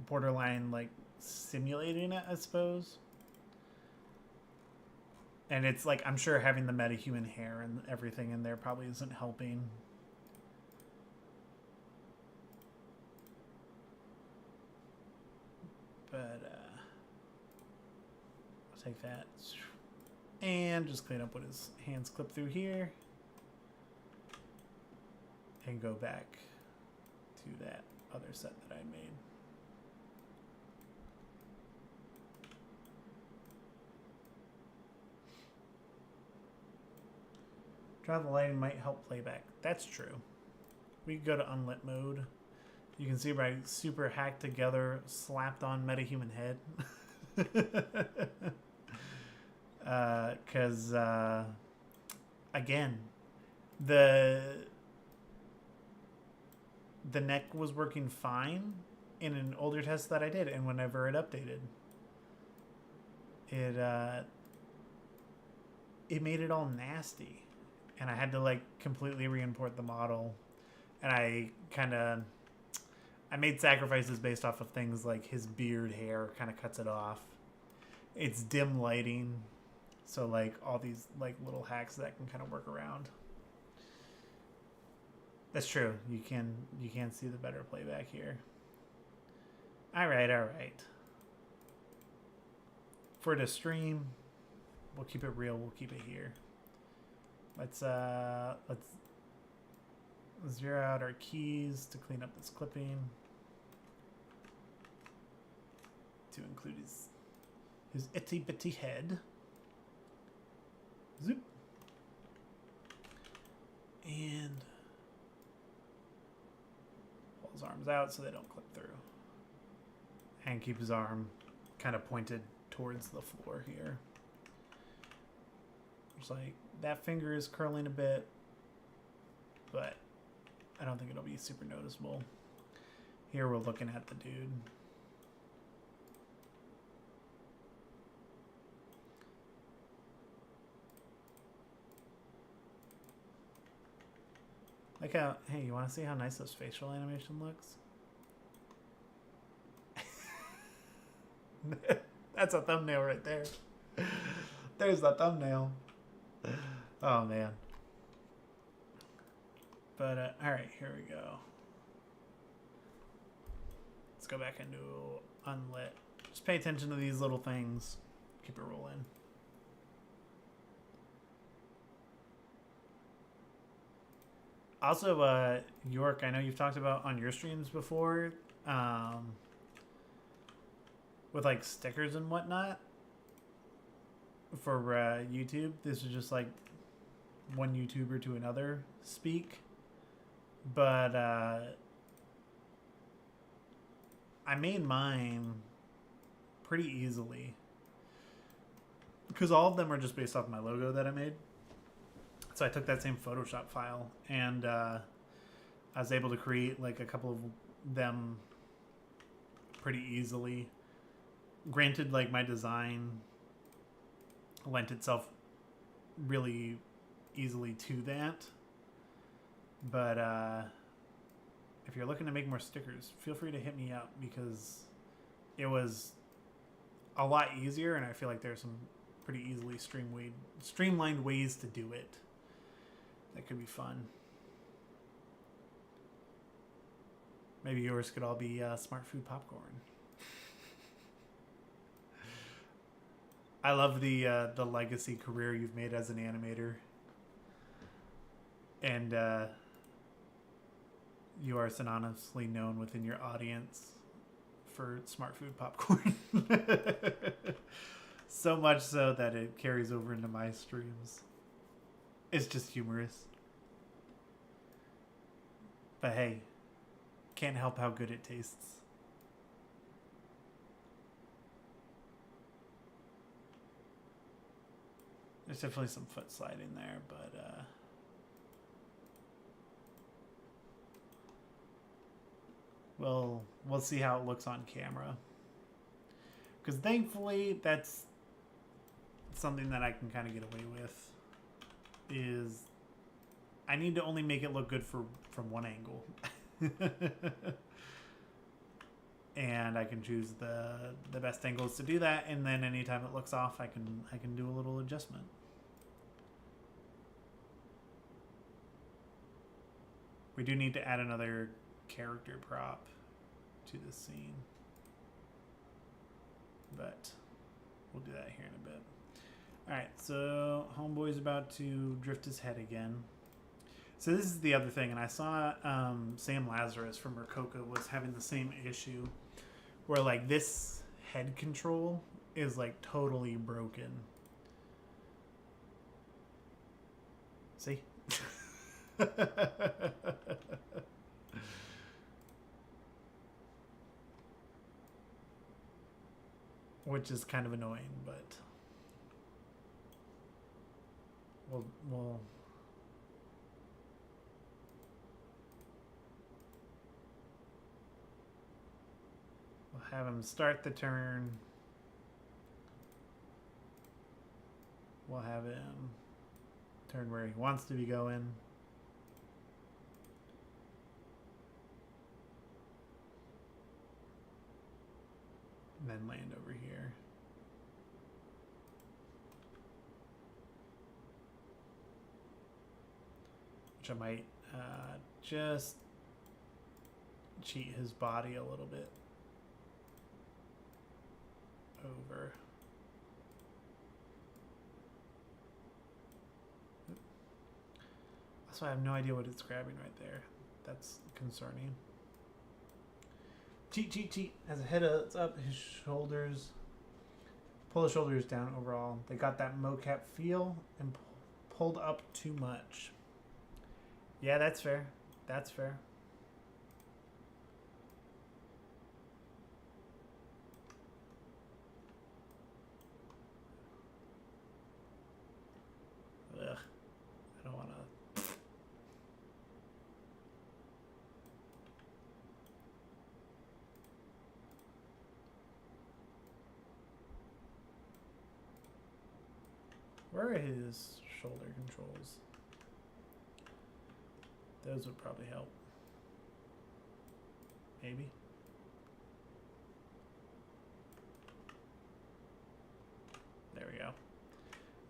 borderline like simulating it, I suppose. And it's like, I'm sure having the metahuman hair and everything in there probably isn't helping. But I'll take that and just clean up what his hands clip through here and go back to that other set that I made. Draw the lighting might help playback. That's true. We can go to unlit mode. You can see my super hacked together, slapped on metahuman head. Because again, the neck was working fine in an older test that I did, and whenever it updated, it made it all nasty, and I had to like completely re-import the model, and I made sacrifices based off of things like his beard hair kind of cuts it off. It's dim lighting, so like all these like little hacks that can kind of work around. That's true. You can see the better playback here. All right. For the stream, we'll keep it real. We'll keep it here. Let's zero out our keys to clean up this clipping. To include his itty bitty head. Zoop. And pull his arms out so they don't clip through. And keep his arm kind of pointed towards the floor here. It's like that finger is curling a bit, but I don't think it'll be super noticeable. Here we're looking at the dude. Like how, hey, you want to see how nice this facial animation looks? That's a thumbnail right there. There's the thumbnail. Oh man. But all right, here we go. Let's go back into unlit. Just pay attention to these little things. Keep it rolling. Also, York, I know you've talked about on your streams before, with like stickers and whatnot for YouTube. This is just like one YouTuber to another speak, but I made mine pretty easily because all of them are just based off my logo that I made. So I took that same Photoshop file and I was able to create like a couple of them pretty easily. Granted, like my design lent itself really easily to that. But if you're looking to make more stickers, feel free to hit me up because it was a lot easier and I feel like there's some pretty easily streamlined ways to do it. That could be fun. Maybe yours could all be smart food popcorn. I love the legacy career you've made as an animator, and you are synonymously known within your audience for smart food popcorn. So much so that it carries over into my streams. It's just humorous. But hey, can't help how good it tastes. There's definitely some foot sliding there, but we'll see how it looks on camera. Because thankfully that's something that I can kind of get away with. Is I need to only make it look good from one angle. And I can choose the best angles to do that, and then anytime it looks off I can do a little adjustment. We do need to add another character prop to this scene, but we'll do that here in a bit. Alright, so Homeboy's about to drift his head again. So this is the other thing, and I saw Sam Lazarus from Rococo was having the same issue where like this head control is like totally broken. See? Which is kind of annoying, but we'll have him start the turn. We'll have him turn where he wants to be going. And then land over here. Which I might just cheat his body a little bit over. Also, I have no idea what it's grabbing right there. That's concerning. Cheat, cheat, cheat. As the head is up, his shoulders, pull the shoulders down overall. They got that mocap feel and pulled up too much. Yeah, that's fair. That's fair. Ugh. I don't want to. Where are his shoulder controls? Those would probably help. Maybe. There we go.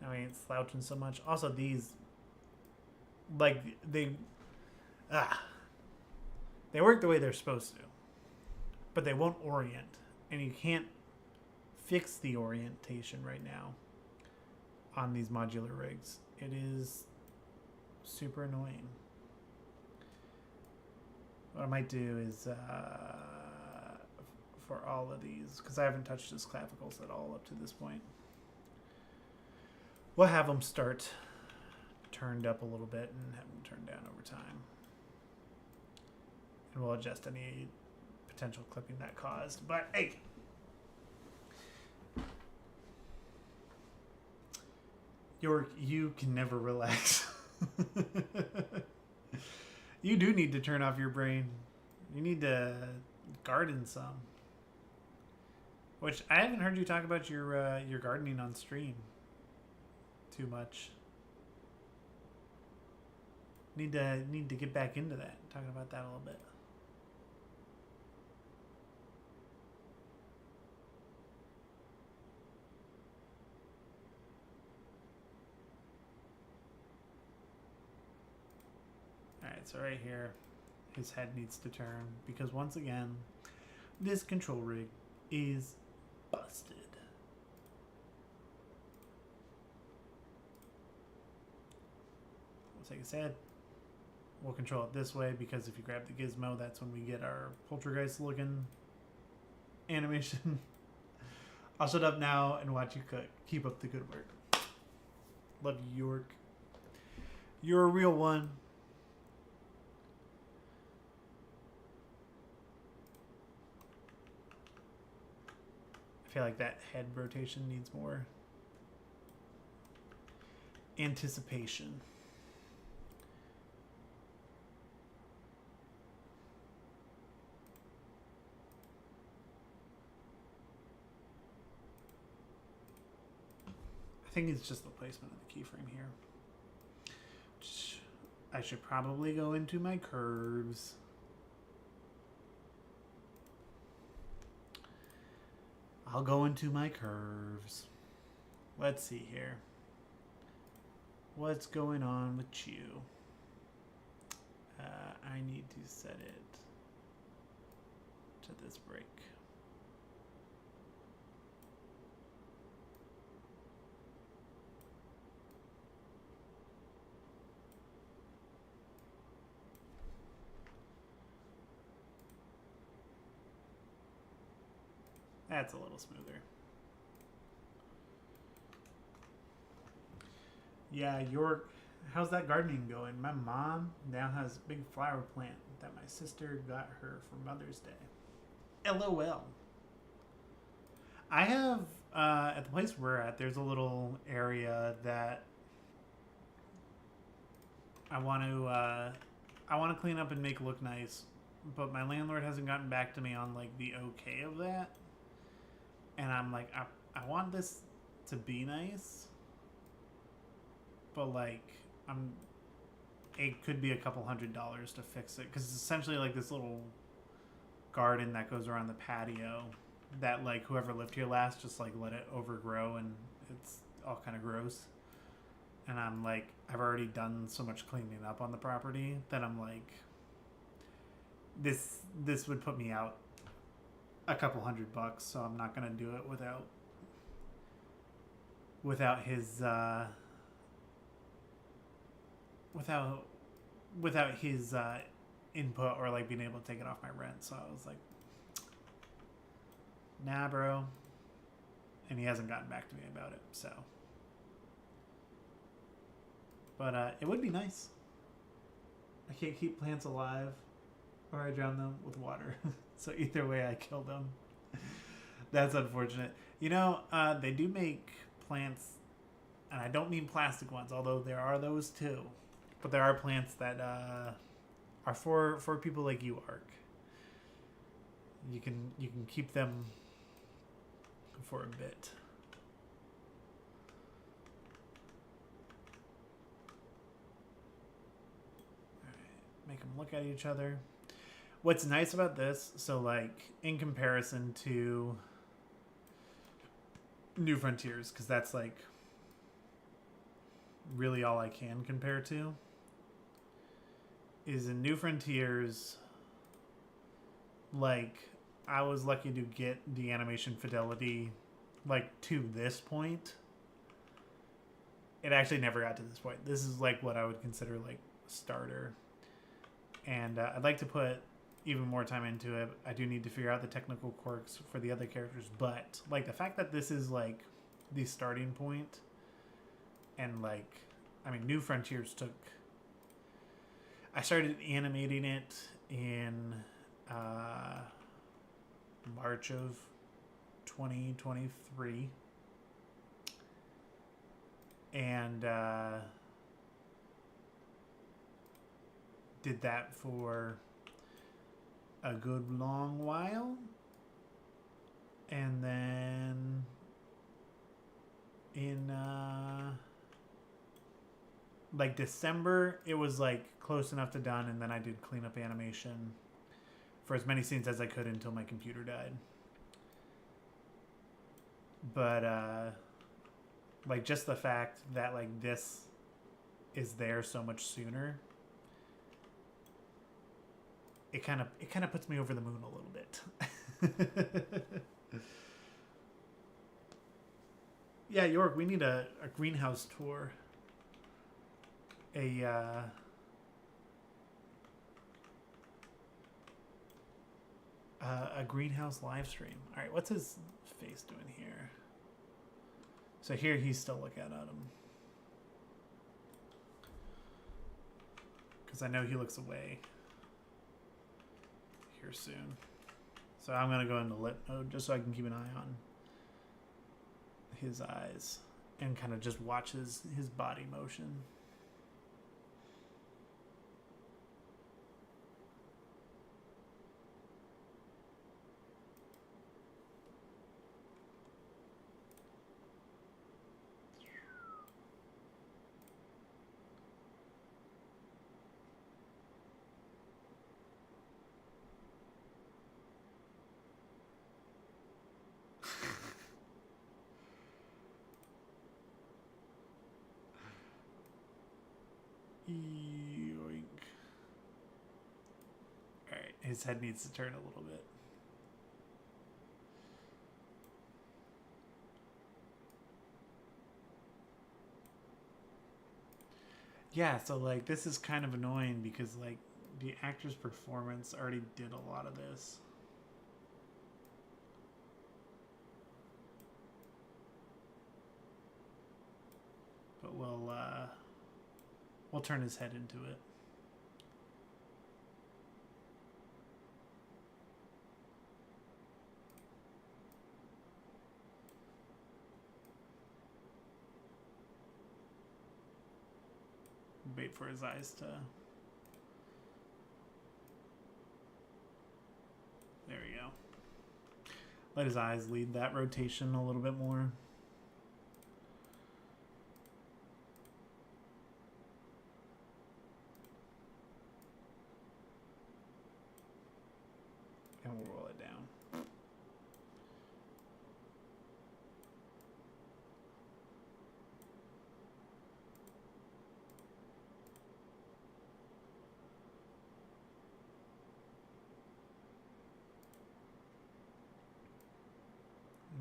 Now we ain't slouching so much. Also, these, like, they work the way they're supposed to, but they won't orient, and you can't fix the orientation right now on these modular rigs. It is super annoying. What I might do is for all of these, because I haven't touched his clavicles at all up to this point, we'll have them start turned up a little bit and have them turned down over time. And we'll adjust any potential clipping that caused. But hey, York, you can never relax. You do need to turn off your brain. You need to garden some. Which I haven't heard you talk about your gardening on stream too much. Need to get back into that. Talking about that a little bit. Alright, so right here, his head needs to turn because once again, this control rig is busted. Like I said, we'll control it this way because if you grab the gizmo, that's when we get our poltergeist looking animation. I'll shut up now and watch you cook. Keep up the good work. Love you, York. You're a real one. I feel like that head rotation needs more anticipation. I think it's just the placement of the keyframe here. I should probably go into my curves. I'll go into my curves. Let's see here. What's going on with you? I need to set it to this break. That's a little smoother. Yeah, York, how's that gardening going? My mom now has a big flower plant that my sister got her for Mother's Day. LOL. I have, at the place we're at, there's a little area that I want to clean up and make look nice, but my landlord hasn't gotten back to me on like the okay of that. And I'm like, I want this to be nice, but like, it could be a couple $100s to fix it. Because it's essentially like this little garden that goes around the patio that like whoever lived here last just like let it overgrow and it's all kind of gross. And I'm like, I've already done so much cleaning up on the property that I'm like, this would put me out a couple $100, so I'm not gonna do it without his without his input or like being able to take it off my rent. So I was like, nah, bro. And he hasn't gotten back to me about it. So, but it would be nice. I can't keep plants alive, or I drown them with water. So either way, I kill them. That's unfortunate. You know, they do make plants, and I don't mean plastic ones, although there are those too. But there are plants that are for people like you, Ark. You can keep them for a bit. make them look at each other. What's nice about this, so like in comparison to New Frontiers, because that's like really all I can compare to, is in New Frontiers, like I was lucky to get the animation fidelity like to this point. It actually never got to this point. This is like what I would consider like starter. And I'd like to put even more time into it. I do need to figure out the technical quirks for the other characters, but like the fact that this is like the starting point, and like, I mean, New Frontiers took, I started animating it in March of 2023, and did that for a good long while, and then in like December it was like close enough to done, and then I did cleanup animation for as many scenes as I could until my computer died. But like just the fact that like this is there so much sooner, it kind of puts me over the moon a little bit. Yeah, York, we need a greenhouse tour. A greenhouse live stream. All right, what's his face doing here? So here he's still looking at him, because I know he looks away here soon. So I'm gonna go into lit mode just so I can keep an eye on his eyes and kind of just watch his body motion. Yoink. Alright, his head needs to turn a little bit. Yeah, so like this is kind of annoying because like the actor's performance already did a lot of this. But we'll turn his head into it. Wait for his eyes to... There we go. Let his eyes lead that rotation a little bit more. And we'll roll it down.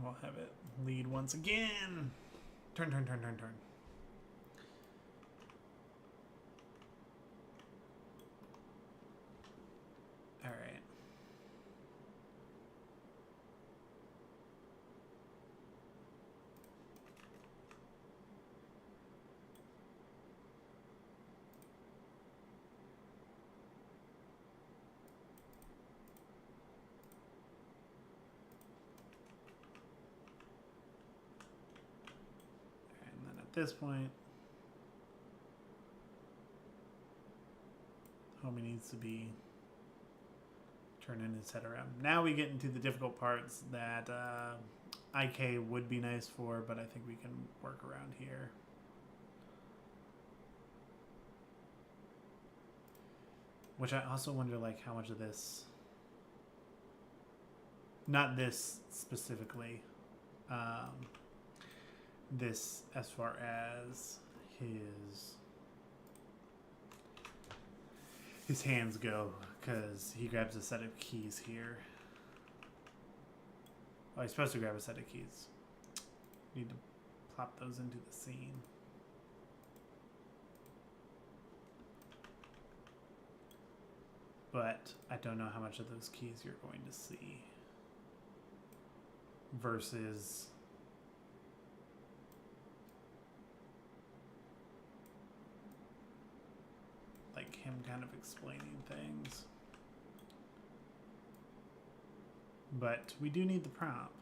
We'll have it lead once again. Turn, turn, turn, turn, turn. All right. This point, homie needs to be turning his head around. Now we get into the difficult parts that IK would be nice for, but I think we can work around here. Which I also wonder, like, how much of this, not this specifically, this as far as his hands go, because he grabs a set of keys here. Oh, he's supposed to grab a set of keys. Need to plop those into the scene. But I don't know how much of those keys you're going to see versus like him kind of explaining things. But we do need the prompt.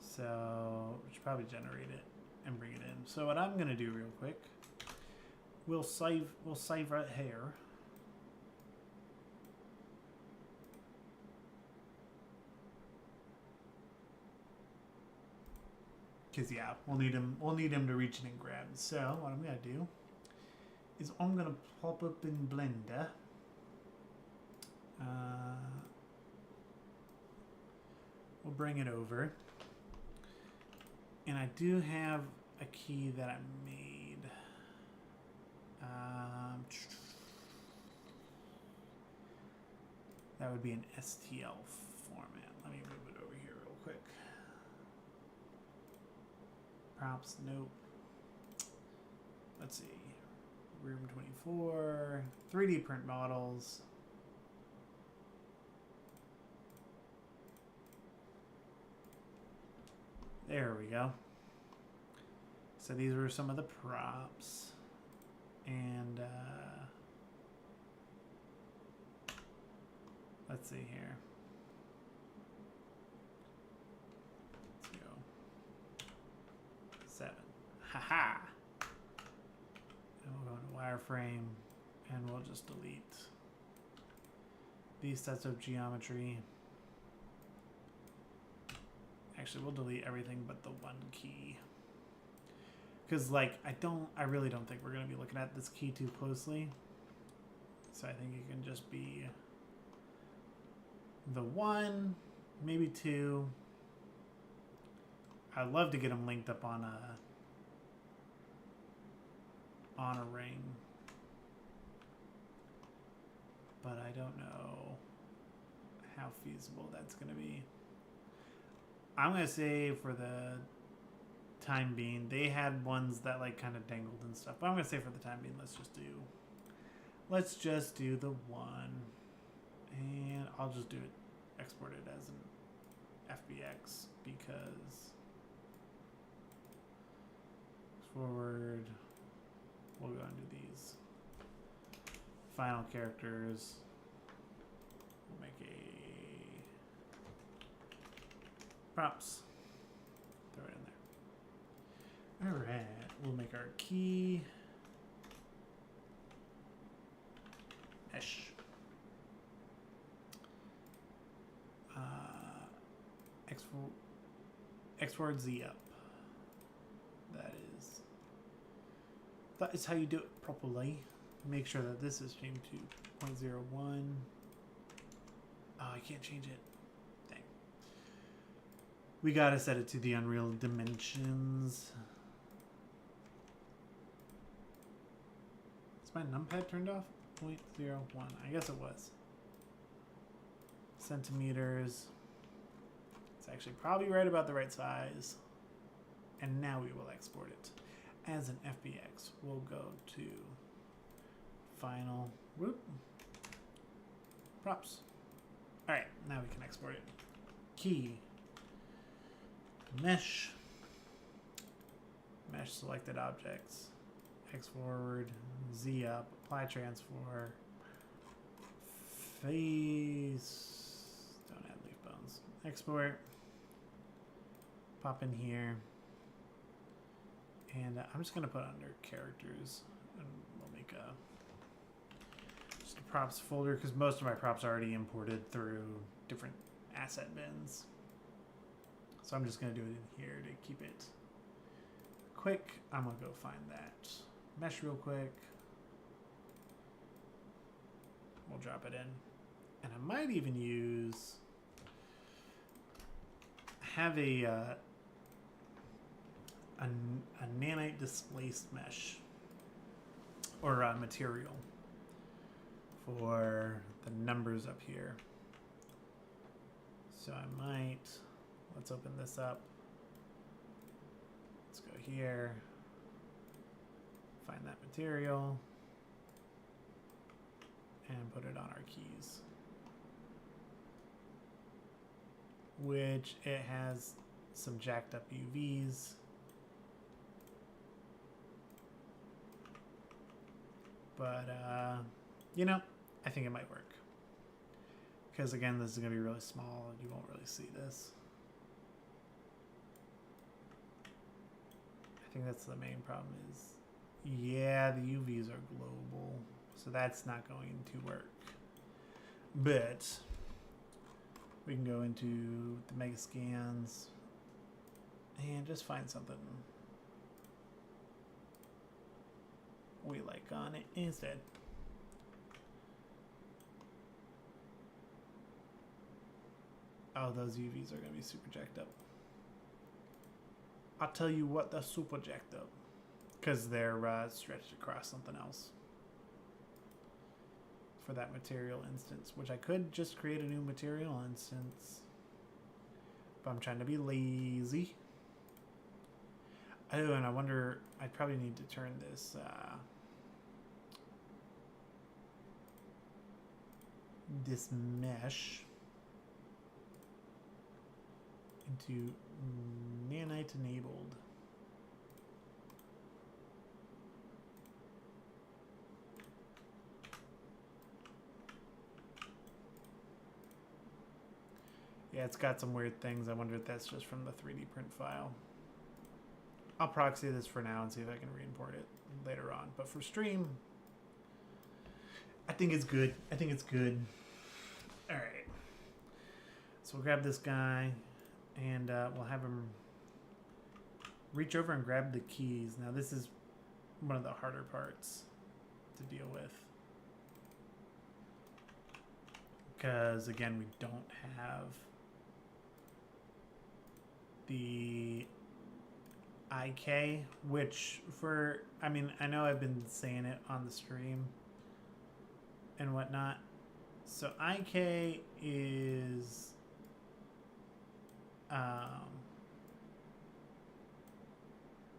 So we should probably generate it and bring it in. So what I'm gonna do real quick, we'll save right here. Cause yeah, we'll need him to reach in and grab. So what I'm gonna do is I'm gonna pop up in Blender. We'll bring it over. And I do have a key that I made. That would be an STL format. Let me move it over here real quick. Props, nope. Let's see. Room 24. 3D print models. There we go. So these were some of the props. And let's see here. Let's go. 7. Haha. And we'll go into wireframe and we'll just delete these sets of geometry. Actually, we'll delete everything but the one key. Because, like, I really don't think we're going to be looking at this key too closely. So I think it can just be the 1, maybe 2. I'd love to get them linked up on a ring. But I don't know how feasible that's going to be. I'm going to say for the time being, they had ones that like kind of dangled and stuff. But I'm going to say for the time being, let's just do the 1. And I'll just do it, export it as an FBX because forward, we'll go into these final characters. We'll make a props. Throw it in there. Alright, we'll make our key. Mesh. Export Z up. That is how you do it properly. Make sure that this is changed to 0.01. Oh, I can't change it. Dang. We gotta set it to the Unreal Dimensions. Is my numpad turned off? 0.01. I guess it was. Centimeters. It's actually probably right about the right size. And now we will export it as an FBX. We'll go to final. Whoop. Props. Alright, now we can export it. Key. Mesh. Mesh selected objects. X forward. Z up. Apply transform. Face. Don't add leaf bones. Export. Pop in here. And I'm just going to put under characters. And we'll make just a props folder because most of my props are already imported through different asset bins. So I'm just going to do it in here to keep it quick. I'm going to go find that mesh real quick. We'll drop it in. And I might even use... have a nanite displaced mesh or material for the numbers up here. So I might, let's open this up. Let's go here, find that material, and put it on our keys. Which it has some jacked up UVs. But, you know, I think it might work. Because, again, this is going to be really small and you won't really see this. I think that's the main problem is, yeah, the UVs are global. So that's not going to work. But we can go into the mega scans and just find something we like on it instead. Oh, those UVs are going to be super jacked up. I'll tell you what, they're super jacked up. Because they're stretched across something else. For that material instance. Which I could just create a new material instance. But I'm trying to be lazy. Oh, and I wonder, I probably need to turn this this mesh into nanite enabled. Yeah, it's got some weird things. I wonder if that's just from the 3D print file. I'll proxy this for now and see if I can re-import it later on. But for stream, I think it's good. I think it's good. All right. So we'll grab this guy and we'll have him reach over and grab the keys. Now this is one of the harder parts to deal with. Because again, we don't have the IK, which for, I mean, I know I've been saying it on the stream and whatnot. So IK is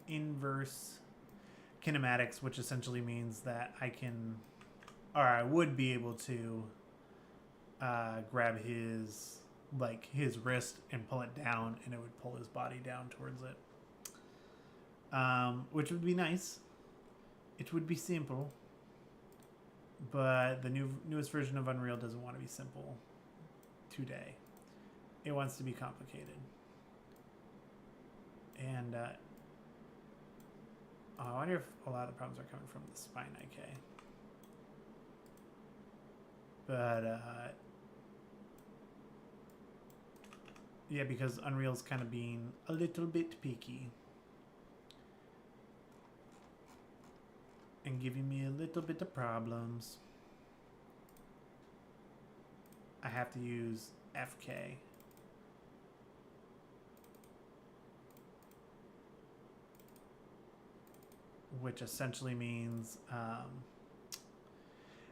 inverse kinematics, which essentially means that I can, or I would be able to grab his, like his wrist and pull it down, and it would pull his body down towards it. Which would be nice. It would be simple. But the newest version of Unreal doesn't want to be simple today. It wants to be complicated. And I wonder if a lot of the problems are coming from the spine IK. But yeah, because Unreal's kind of being a little bit picky. And giving me a little bit of problems. I have to use FK. Which essentially means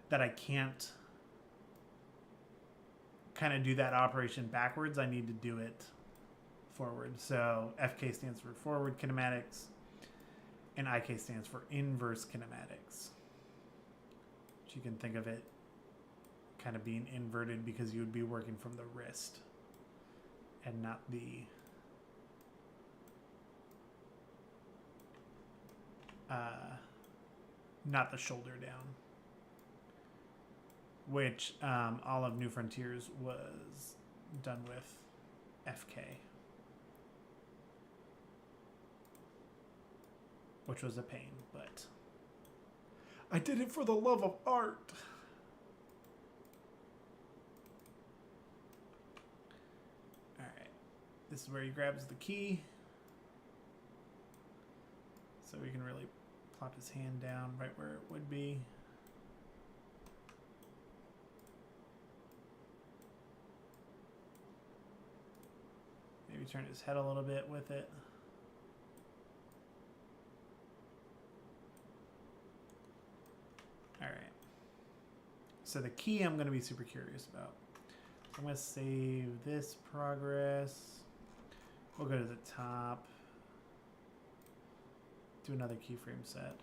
that I can't kind of do that operation backwards. I need to do it forward. So FK stands for forward kinematics. And IK stands for inverse kinematics. Which you can think of it kind of being inverted because you would be working from the wrist and not the shoulder down. Which all of New Frontiers was done with FK. Which was a pain, but I did it for the love of art. All right, this is where he grabs the key. So we can really plop his hand down right where it would be. Maybe turn his head a little bit with it. All right. So the key I'm going to be super curious about. I'm going to save this progress. We'll go to the top. Do another keyframe set.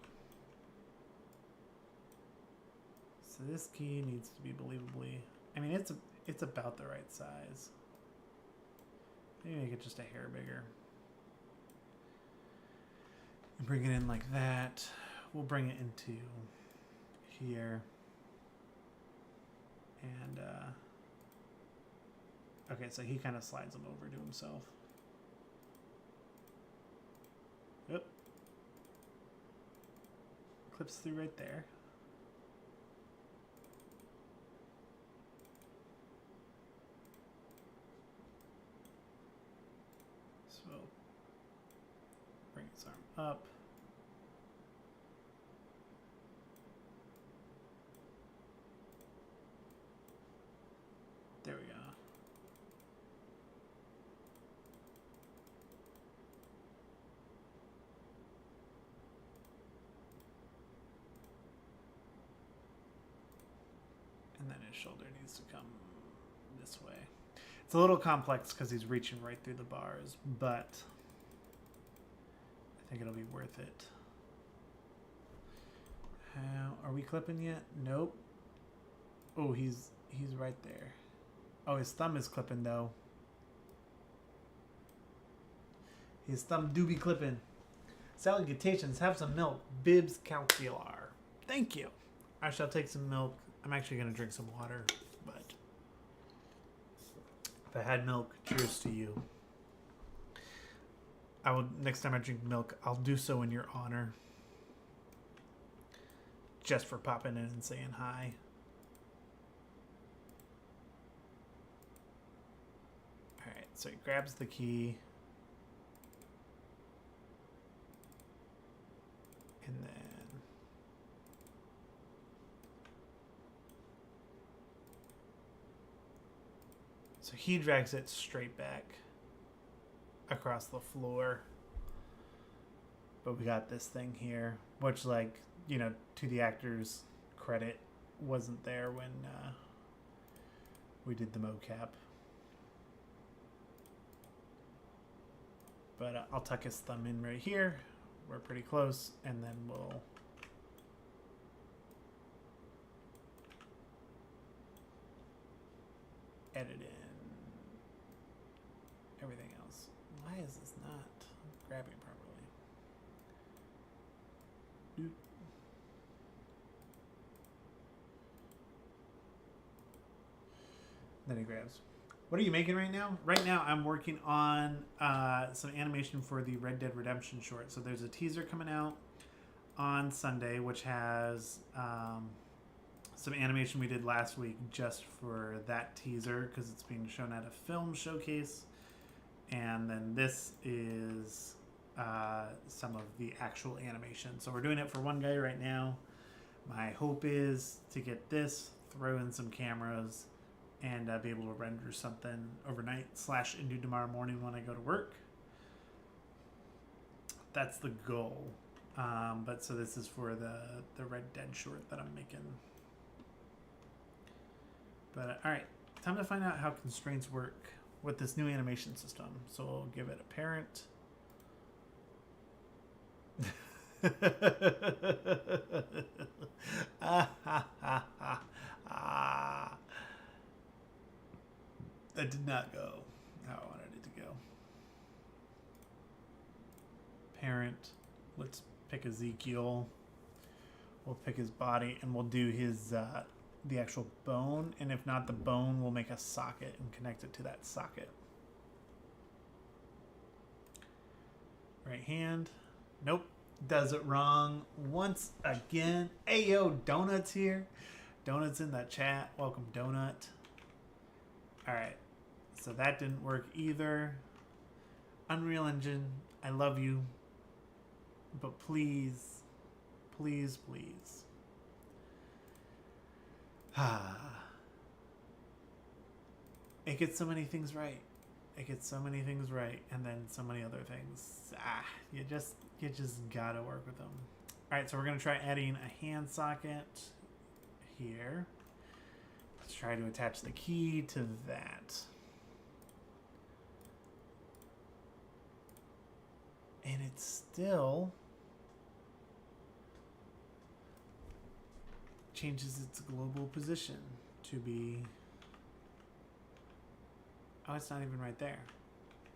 So this key needs to be believably, I mean, it's about the right size. Maybe make it just a hair bigger. And bring it in like that. We'll bring it into here. And, okay, so he kind of slides them over to himself. Yep. Clips through right there. So, bring his arm up. There we go. And then his shoulder needs to come this way. It's a little complex because he's reaching right through the bars, but I think it'll be worth it. How are we clipping yet? Nope. Oh, he's right there. Oh, his thumb is clipping though. His thumb do be clipping. Salutations, have some milk. Bibs calcular. Thank you. I shall take some milk. I'm actually going to drink some water, but if I had milk, cheers to you. I will, next time I drink milk, I'll do so in your honor. Just for popping in and saying hi. Alright, so he grabs the key. And then so he drags it straight back across the floor. But we got this thing here, which, like, you know, to the actor's credit, wasn't there when we did the mocap. But I'll tuck his thumb in right here. We're pretty close, and then we'll edit in everything else. Why is this not grabbing properly? Doot. Then he grabs. What are you making right now? Right now, I'm working on some animation for the Red Dead Redemption short. So there's a teaser coming out on Sunday, which has some animation we did last week just for that teaser because it's being shown at a film showcase. And then this is some of the actual animation. So we're doing it for one guy right now. My hope is to get this, throw in some cameras, and be able to render something overnight / into tomorrow morning when I go to work. That's the goal. But so this is for the Red Dead short that I'm making. But all right, time to find out how constraints work with this new animation system. So we'll give it a parent. That did not go how I wanted it to go. Parent. Let's pick Ezekiel. We'll pick his body, and we'll do his the actual bone. And if not the bone, we'll make a socket and connect it to that socket. Right hand. Nope. Does it wrong once again. Ayo, Donut's here. Donut's in the chat. Welcome, Donut. All right. So that didn't work either. Unreal Engine, I love you. But please, please, please. It gets so many things right. It gets so many things right, and then so many other things. You just gotta work with them. All right, so we're gonna try adding a hand socket here. Let's try to attach the key to that. And it's still changes its global position to be... Oh, it's not even right there.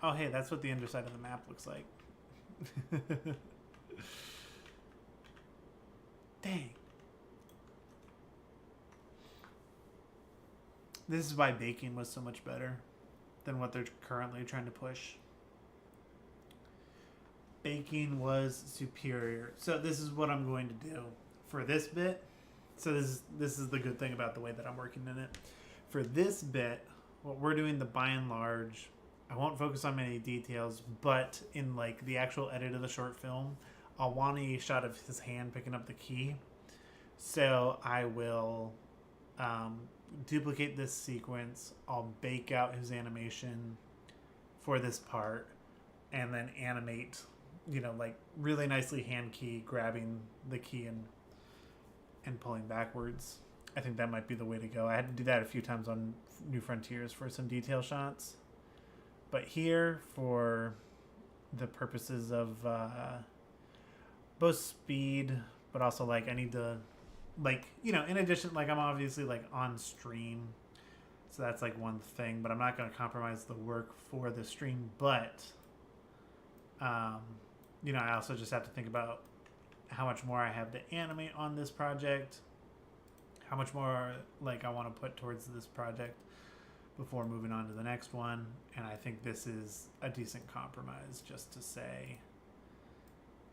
Oh, hey, that's what the underside of the map looks like. Dang. This is why baking was so much better than what they're currently trying to push. Baking was superior. So this is what I'm going to do for this bit. So this is the good thing about the way that I'm working in it. For this bit, what we're doing, the by and large, I won't focus on many details, but in like the actual edit of the short film, I'll want a shot of his hand picking up the key. So I will duplicate this sequence. I'll bake out his animation for this part, and then animate, you know, like really nicely hand key, grabbing the key and pulling backwards. I think that might be the way to go. I had to do that a few times on New Frontiers for some detail shots. But here, for the purposes of both speed, but also like I need to, like, you know, in addition, like I'm obviously like on stream. So that's like one thing, but I'm not going to compromise the work for the stream. But, you know, I also just have to think about how much more I have to animate on this project, how much more like I want to put towards this project before moving on to the next one. And I think this is a decent compromise, just to say,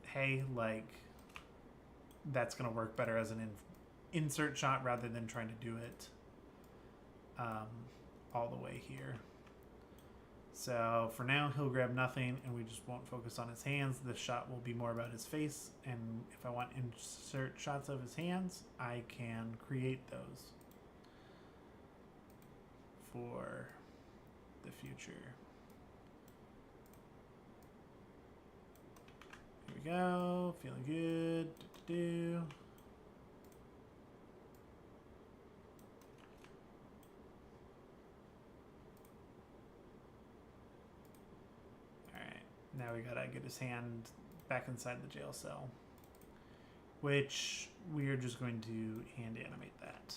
hey, like, that's going to work better as an insert shot rather than trying to do it all the way here. So for now, he'll grab nothing, and we just won't focus on his hands. This shot will be more about his face, and if I want insert shots of his hands, I can create those for the future. Here we go, feeling good. Do-do-do. Now we gotta get his hand back inside the jail cell, which we are just going to hand animate that.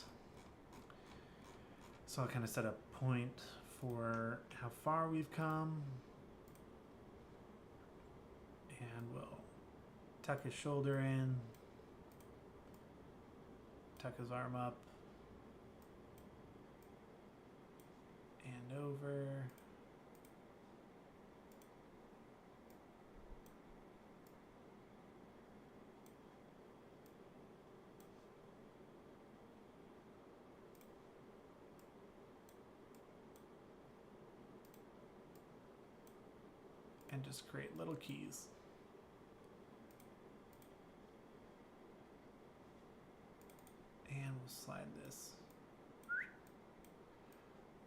So I'll kind of set a point for how far we've come, and we'll tuck his shoulder in, tuck his arm up and over. And just create little keys. And we'll slide this.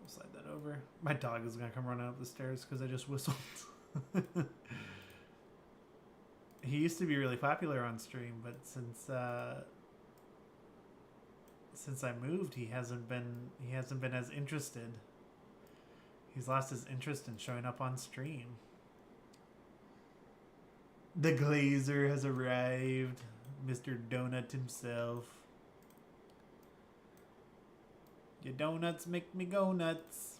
We'll slide that over. My dog is gonna come running up the stairs because I just whistled. He used to be really popular on stream, but since I moved, he hasn't been as interested. He's lost his interest in showing up on stream. The Glazer has arrived. Mr. Donut himself. Your donuts make me go nuts.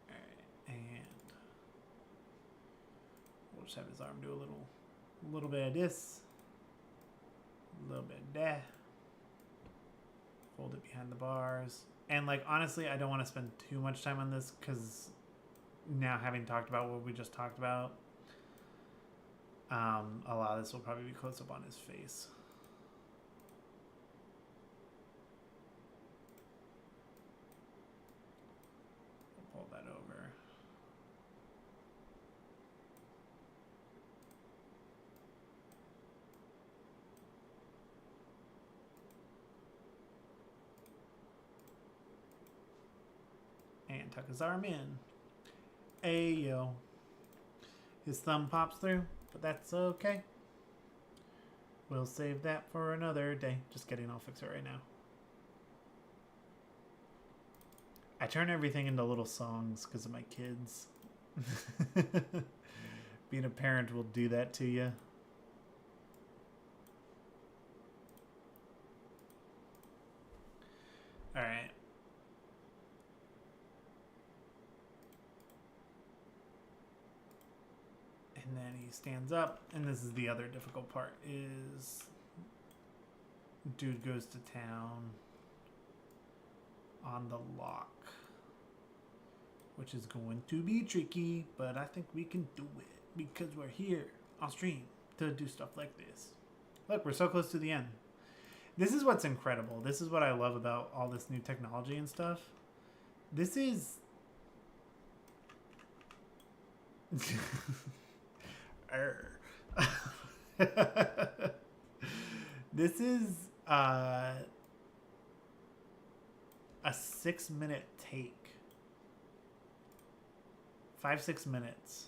Alright, and we'll just have his arm do a little bit of this. A little bit of that. Fold it behind the bars. And like, honestly, I don't want to spend too much time on this because now, having talked about what we just talked about, a lot of this will probably be close up on his face. We'll pull that over. tuck his arm in. Ayo. His thumb pops through, but that's okay. We'll save that for another day. Just kidding, I'll fix it right now. I turn everything into little songs because of my kids. Being a parent will do that to you. All right. And then he stands up, and this is the other difficult part, is dude goes to town on the lock, which is going to be tricky, but I think we can do it because we're here on stream to do stuff like this. Look, we're so close to the end. This is what's incredible. This is what I love about all this new technology and stuff. This is... This is a 6-minute take. 5-6 minutes.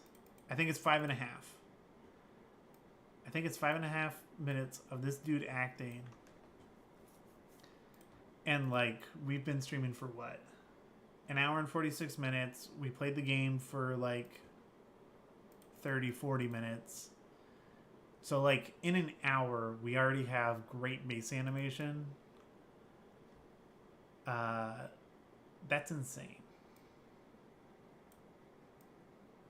I think it's 5.5. I think it's 5.5 minutes of this dude acting. And like, we've been streaming for what? An hour and 46 minutes. We played the game for like 30-40 minutes. So like in an hour we already have great base animation. That's insane.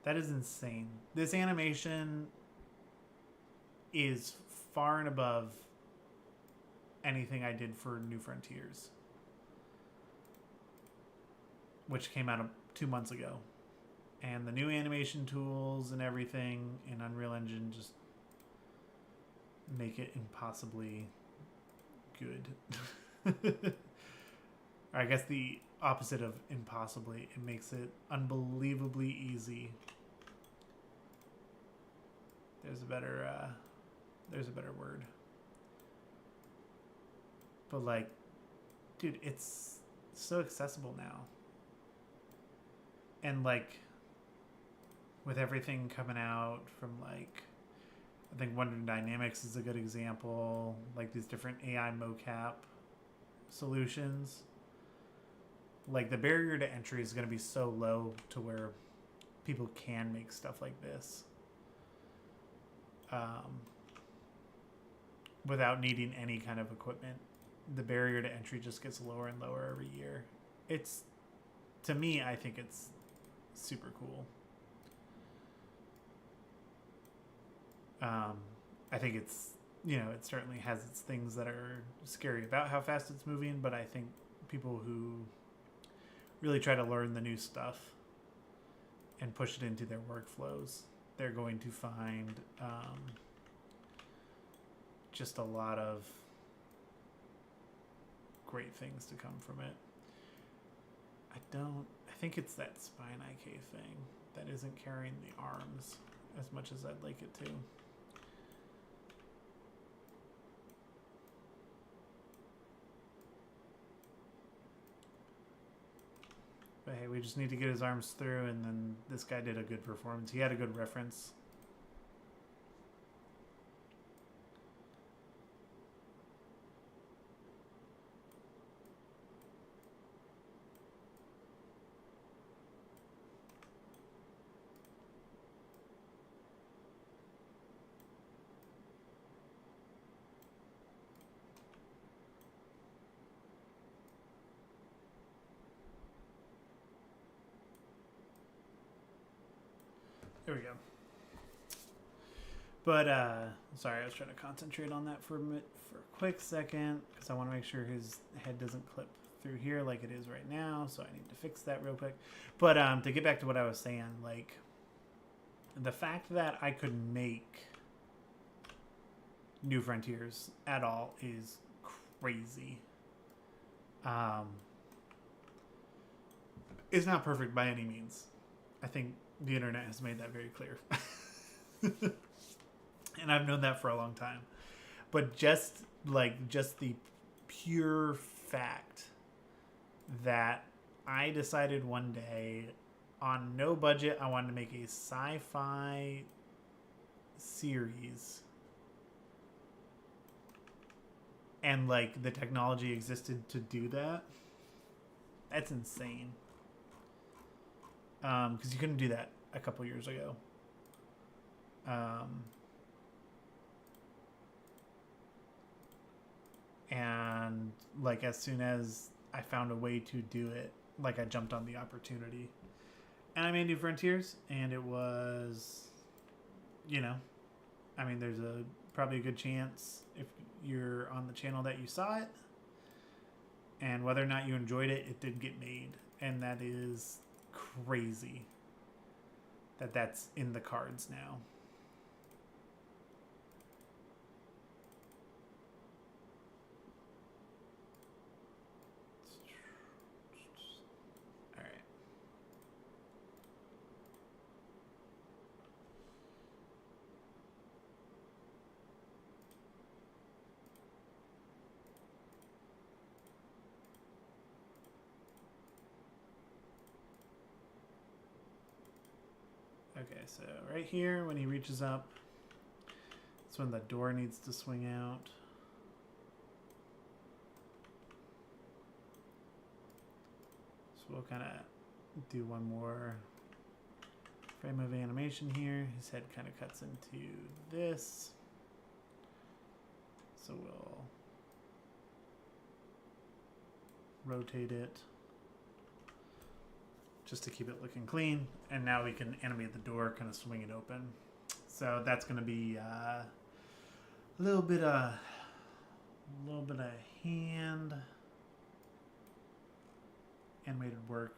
That is insane. This animation is far and above anything I did for New Frontiers, which came out 2 months ago. And the new animation tools and everything in Unreal Engine just make it impossibly good. Or I guess the opposite of impossibly. It makes it unbelievably easy. There's a better word. But like, dude, it's so accessible now. And like, with everything coming out from like, I think Wonder Dynamics is a good example, like these different AI mocap solutions. Like the barrier to entry is going to be so low to where people can make stuff like this without needing any kind of equipment. The barrier to entry just gets lower and lower every year. It's, to me, I think it's super cool. I think it's, you know, it certainly has its things that are scary about how fast it's moving, but I think people who really try to learn the new stuff and push it into their workflows, they're going to find just a lot of great things to come from it. I think it's that spine IK thing that isn't carrying the arms as much as I'd like it to. But hey, we just need to get his arms through, and then this guy did a good performance. He had a good reference. There we go. But, sorry, I was trying to concentrate on that for a quick second, because I want to make sure his head doesn't clip through here like it is right now, so I need to fix that real quick. But, to get back to what I was saying, like, the fact that I could make New Frontiers at all is crazy. It's not perfect by any means. I think the internet has made that very clear. And I've known that for a long time. But just the pure fact that I decided one day, on no budget, I wanted to make a sci-fi series. And, like, the technology existed to do that. That's insane. Because you couldn't do that a couple years ago. And, like, as soon as I found a way to do it, like, I jumped on the opportunity. And I made New Frontiers, and it was, you know, I mean, there's probably a good chance if you're on the channel that you saw it. And whether or not you enjoyed it, it did get made. And that is crazy that that's in the cards now. All right. Okay, so right here, when he reaches up, that's when the door needs to swing out. So we'll kind of do one more frame of animation here. His head kind of cuts into this. So we'll rotate it just to keep it looking clean. And now we can animate the door, kind of swing it open. So that's going to be a little bit of hand animated work.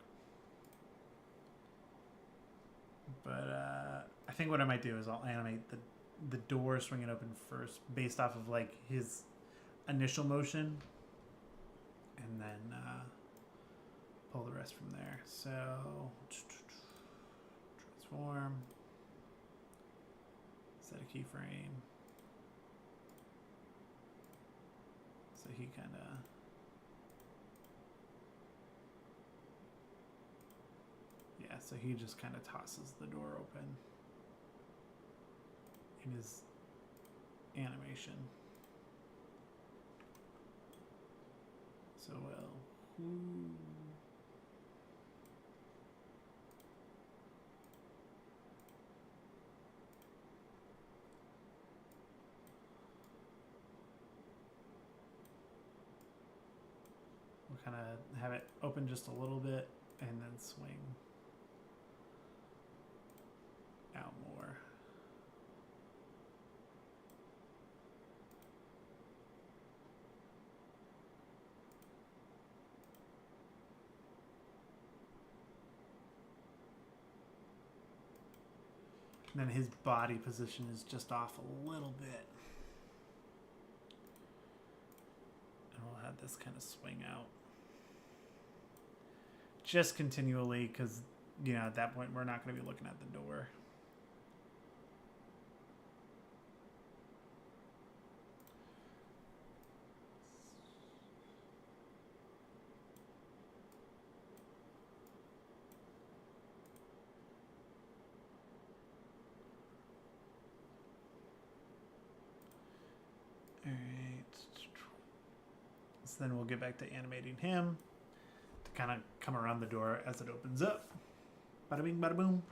But I think what I might do is I'll animate the door swinging open first, based off of like his initial motion, and then pull the rest from there. So transform, set a keyframe. So he kind of so he just kind of tosses the door open in his animation. So we'll kind of have it open just a little bit and then swing out more. And then his body position is just off a little bit. And we'll have this kind of swing out. Just continually, because, you know, at that point we're not going to be looking at the door. All right. So then we'll get back to animating him to kind of come around the door as it opens up. Bada bing, bada boom.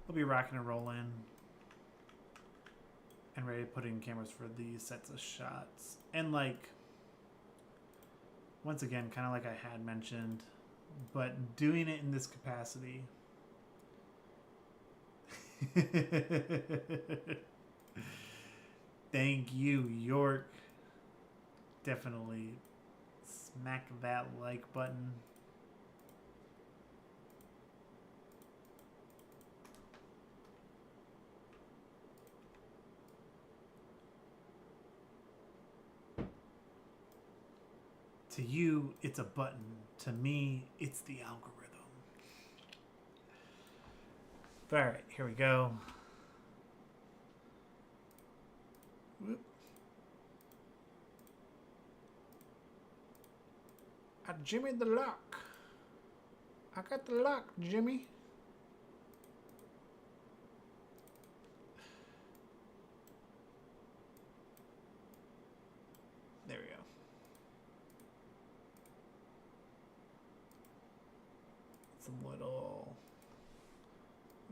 We'll be rocking and rolling and ready to put in cameras for these sets of shots. And like, once again, kind of like I had mentioned, but doing it in this capacity. Thank you, York. Definitely smack that like button. To you, it's a button. To me, it's the algorithm. All right, here we go. Whoop. Jimmy the Lock. I got the lock, Jimmy. There we go. It's a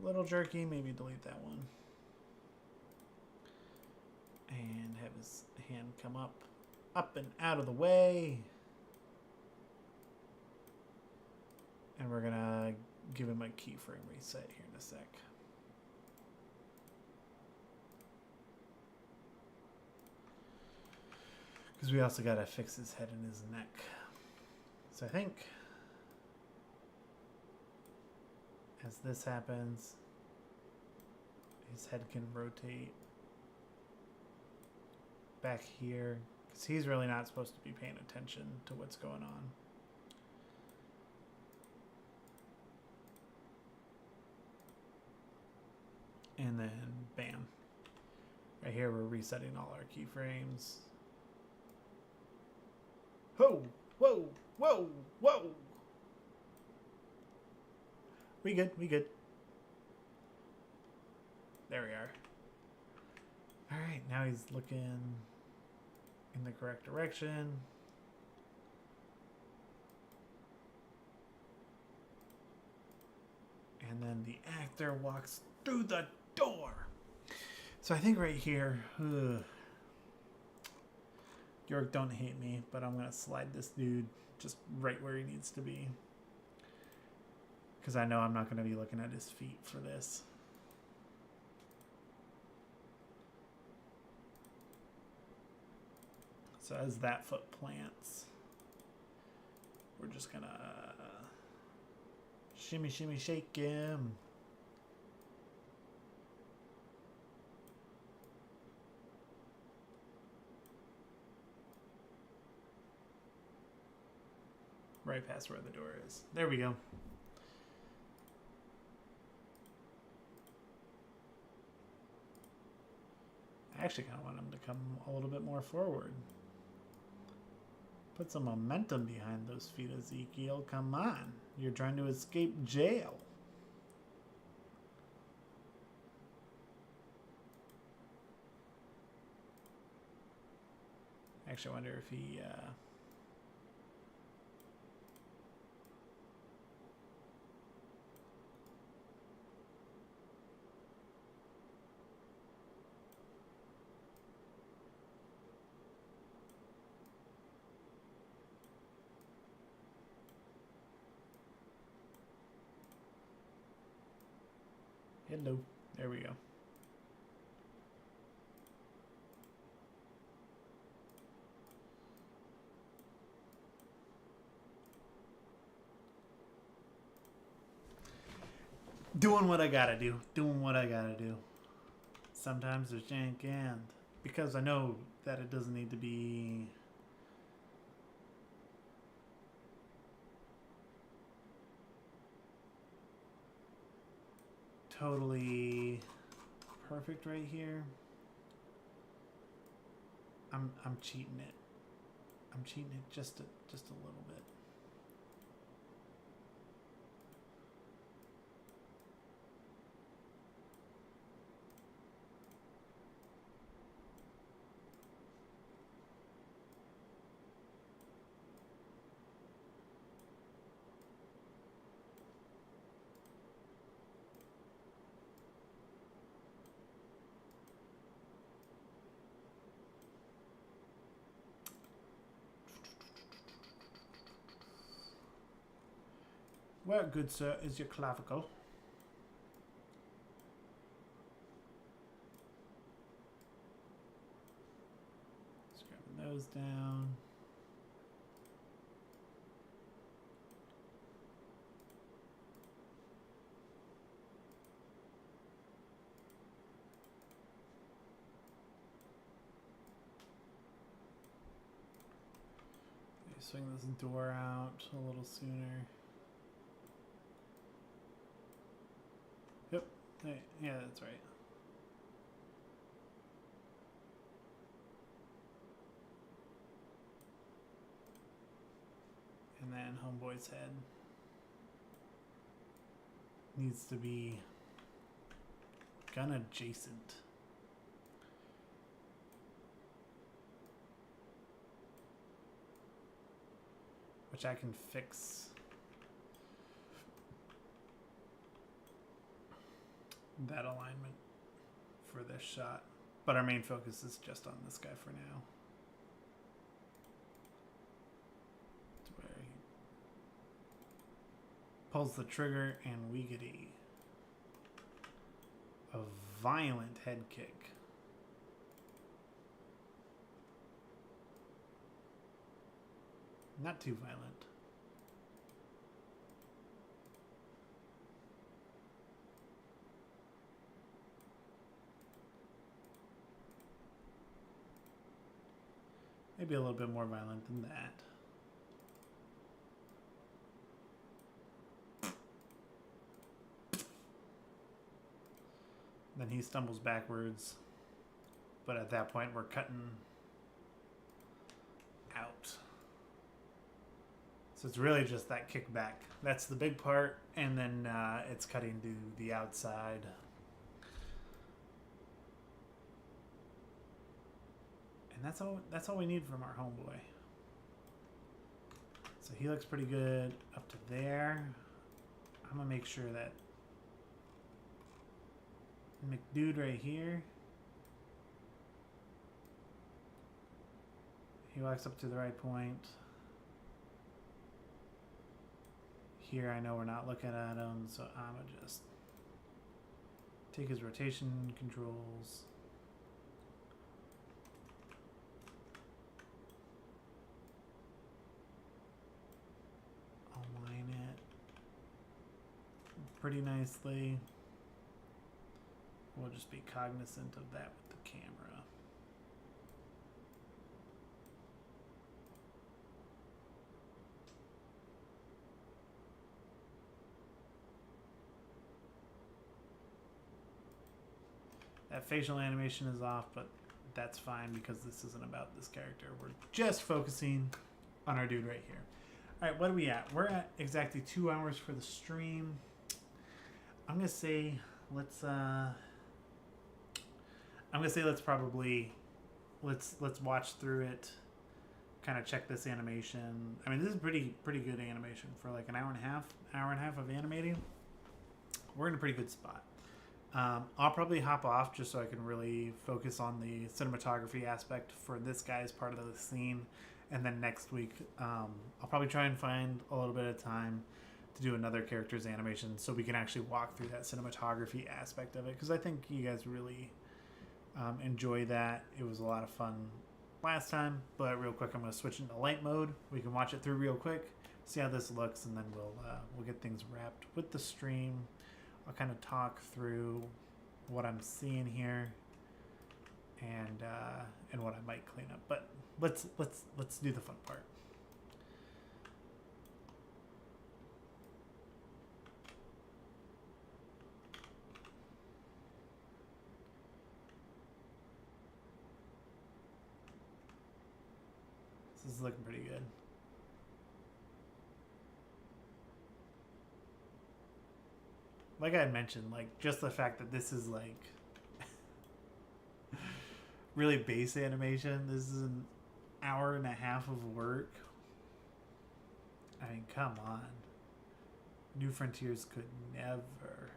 little jerky. Maybe delete that one. And have his hand come up and out of the way. And we're gonna give him a keyframe reset here in a sec. Because we also gotta fix his head and his neck. So I think as this happens, his head can rotate back here. Because he's really not supposed to be paying attention to what's going on. And then, bam. Right here, we're resetting all our keyframes. Whoa, whoa, whoa, whoa. We good, we good. There we are. All right, now he's looking in the correct direction. And then the actor walks through the door. So I think right here, York, don't hate me, but I'm gonna slide this dude just right where he needs to be. Because I know I'm not gonna be looking at his feet for this. So as that foot plants, we're just gonna shimmy, shimmy, shake him. Right past where the door is. There we go. I actually kind of want him to come a little bit more forward. Put some momentum behind those feet, Ezekiel. Come on. You're trying to escape jail. Actually, I wonder if he... Hello. There we go. Doing what I gotta do. Doing what I gotta do. Sometimes there's jank and. Because I know that it doesn't need to be... totally perfect right here. I'm cheating it. I'm cheating it just a little bit. Where, good sir, is your clavicle? Just grabbing those down. Swing this door out a little sooner. Yep. Yeah, that's right. And then homeboy's head. needs to be gun adjacent. Which I can fix that alignment for this shot. But our main focus is just on this guy for now. It's where he pulls the trigger and we get a violent head kick. Not too violent. Maybe a little bit more violent than that. Then he stumbles backwards. But at that point, we're cutting out. So it's really just that kickback. That's the big part. And then it's cutting to the outside. And that's all we need from our homeboy. So he looks pretty good up to there. I'm gonna make sure that McDude right here, he walks up to the right point. Here I know we're not looking at him, so I'm gonna just take his rotation controls. Align it pretty nicely. We'll just be cognizant of that with the camera. That facial animation is off, but that's fine because this isn't about this character. We're just focusing on our dude right here. All right, what are we at? We're at exactly 2 hours for the stream. I'm gonna say let's probably watch through it, kind of check this animation. I mean, this is pretty good animation for like an hour and a half of animating. We're in a pretty good spot. I'll probably hop off just so I can really focus on the cinematography aspect for this guy's part of the scene. And then next week, I'll probably try and find a little bit of time to do another character's animation so we can actually walk through that cinematography aspect of it. Because I think you guys really enjoy that. It was a lot of fun last time. But real quick, I'm going to switch into light mode. We can watch it through real quick, see how this looks, and then we'll get things wrapped with the stream. I'll kind of talk through what I'm seeing here and what I might clean up. But let's do the fun part. This is looking pretty good. Like I had mentioned, like just the fact that this is like really base animation. This is an hour and a half of work. I mean, come on. New Frontiers could never.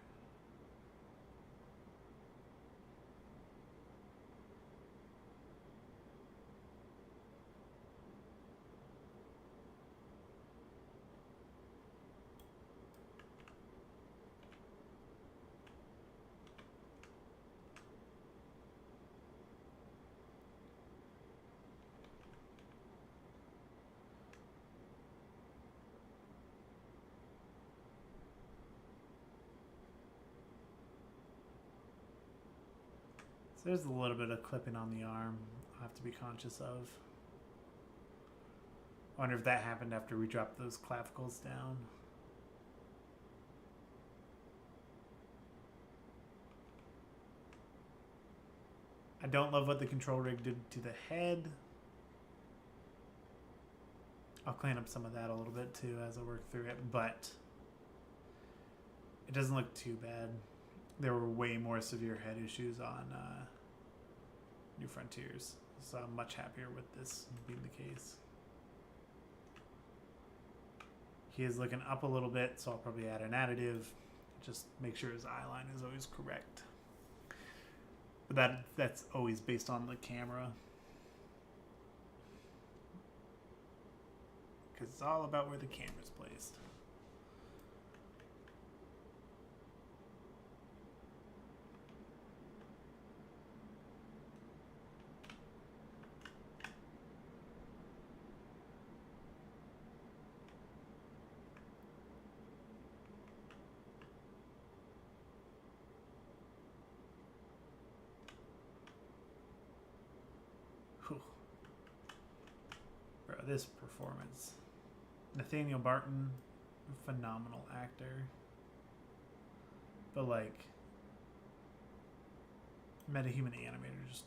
So there's a little bit of clipping on the arm I have to be conscious of. I wonder if that happened after we dropped those clavicles down. I don't love what the control rig did to the head. I'll clean up some of that a little bit too as I work through it, but It doesn't look too bad. There were way more severe head issues on New Frontiers, so I'm much happier with this being the case. He is looking up a little bit, so I'll probably add an additive. Just make sure his eye line is always correct. But that's always based on the camera. Because it's all about where the camera's placed. Bro, this performance. Nathaniel Barton, phenomenal actor. But like, MetaHuman Animator just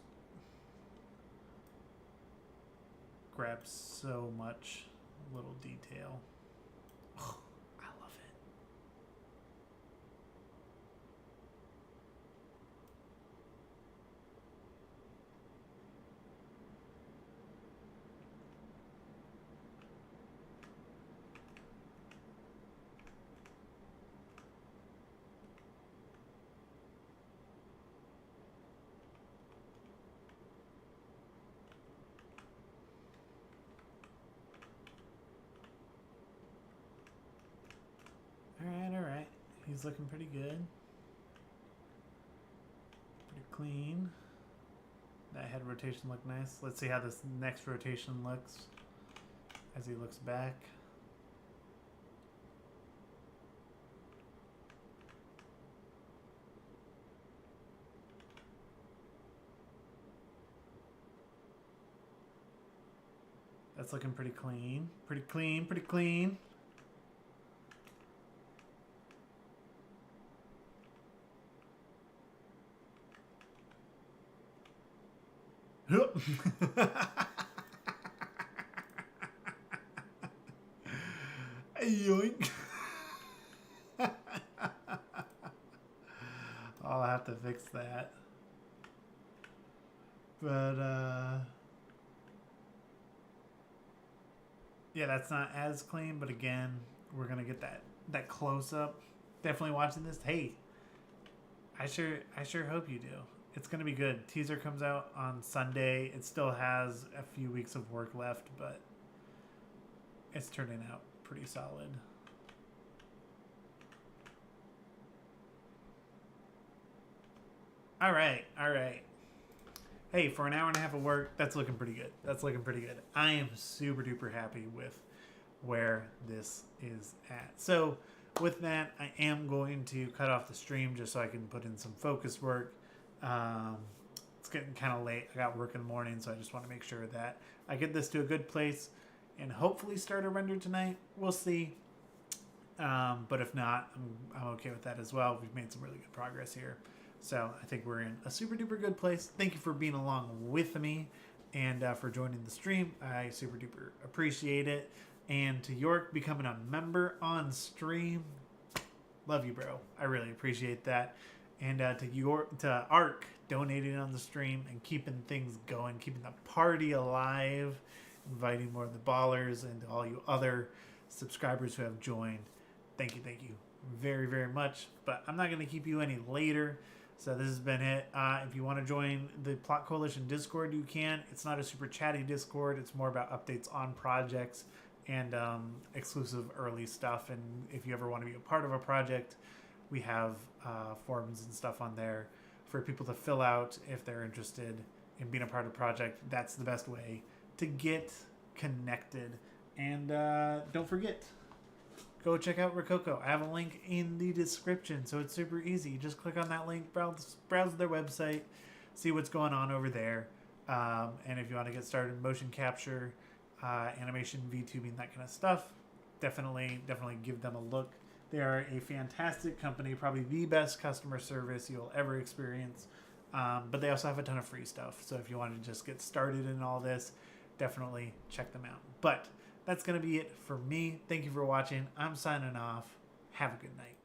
grabs so much little detail. Oh, I love it. Alright. He's looking pretty good. Pretty clean. That head rotation looked nice. Let's see how this next rotation looks as he looks back. That's looking pretty clean. Pretty clean, pretty clean. Yoink. I'll have to fix that. But yeah, that's not as clean, but again, we're gonna get that close up. Definitely watching this. Hey, I sure hope you do. It's going to be good. Teaser comes out on Sunday. It still has a few weeks of work left, but it's turning out pretty solid. All right. Hey, for an hour and a half of work, that's looking pretty good. I am super duper happy with where this is at. So with that, I am going to cut off the stream just so I can put in some focus work. It's getting kind of late. I got work in the morning, so I just want to make sure that I get this to a good place and hopefully start a render tonight. We'll see. But if not, I'm okay with that as well. We've made some really good progress here. So I think we're in a super duper good place. Thank you for being along with me and for joining the stream. I super duper appreciate it. And to York becoming a member on stream, love you, bro. I really appreciate that. And to Ark donating on the stream and keeping things going, keeping the party alive, inviting more of the ballers and all you other subscribers who have joined. Thank you very, very much. But I'm not going to keep you any later. So this has been it. If you want to join the Plot Coalition Discord, you can. It's not a super chatty Discord. It's more about updates on projects and exclusive early stuff. And if you ever want to be a part of a project, we have forms and stuff on there for people to fill out if they're interested in being a part of a project. That's the best way to get connected. And don't forget, go check out Rococo. I have a link in the description, so it's super easy. You just click on that link, browse their website, see what's going on over there. And if you want to get started in motion capture, animation, VTubing, that kind of stuff, definitely give them a look. They are a fantastic company, probably the best customer service you'll ever experience. But they also have a ton of free stuff. So if you want to just get started in all this, definitely check them out. But that's going to be it for me. Thank you for watching. I'm signing off. Have a good night.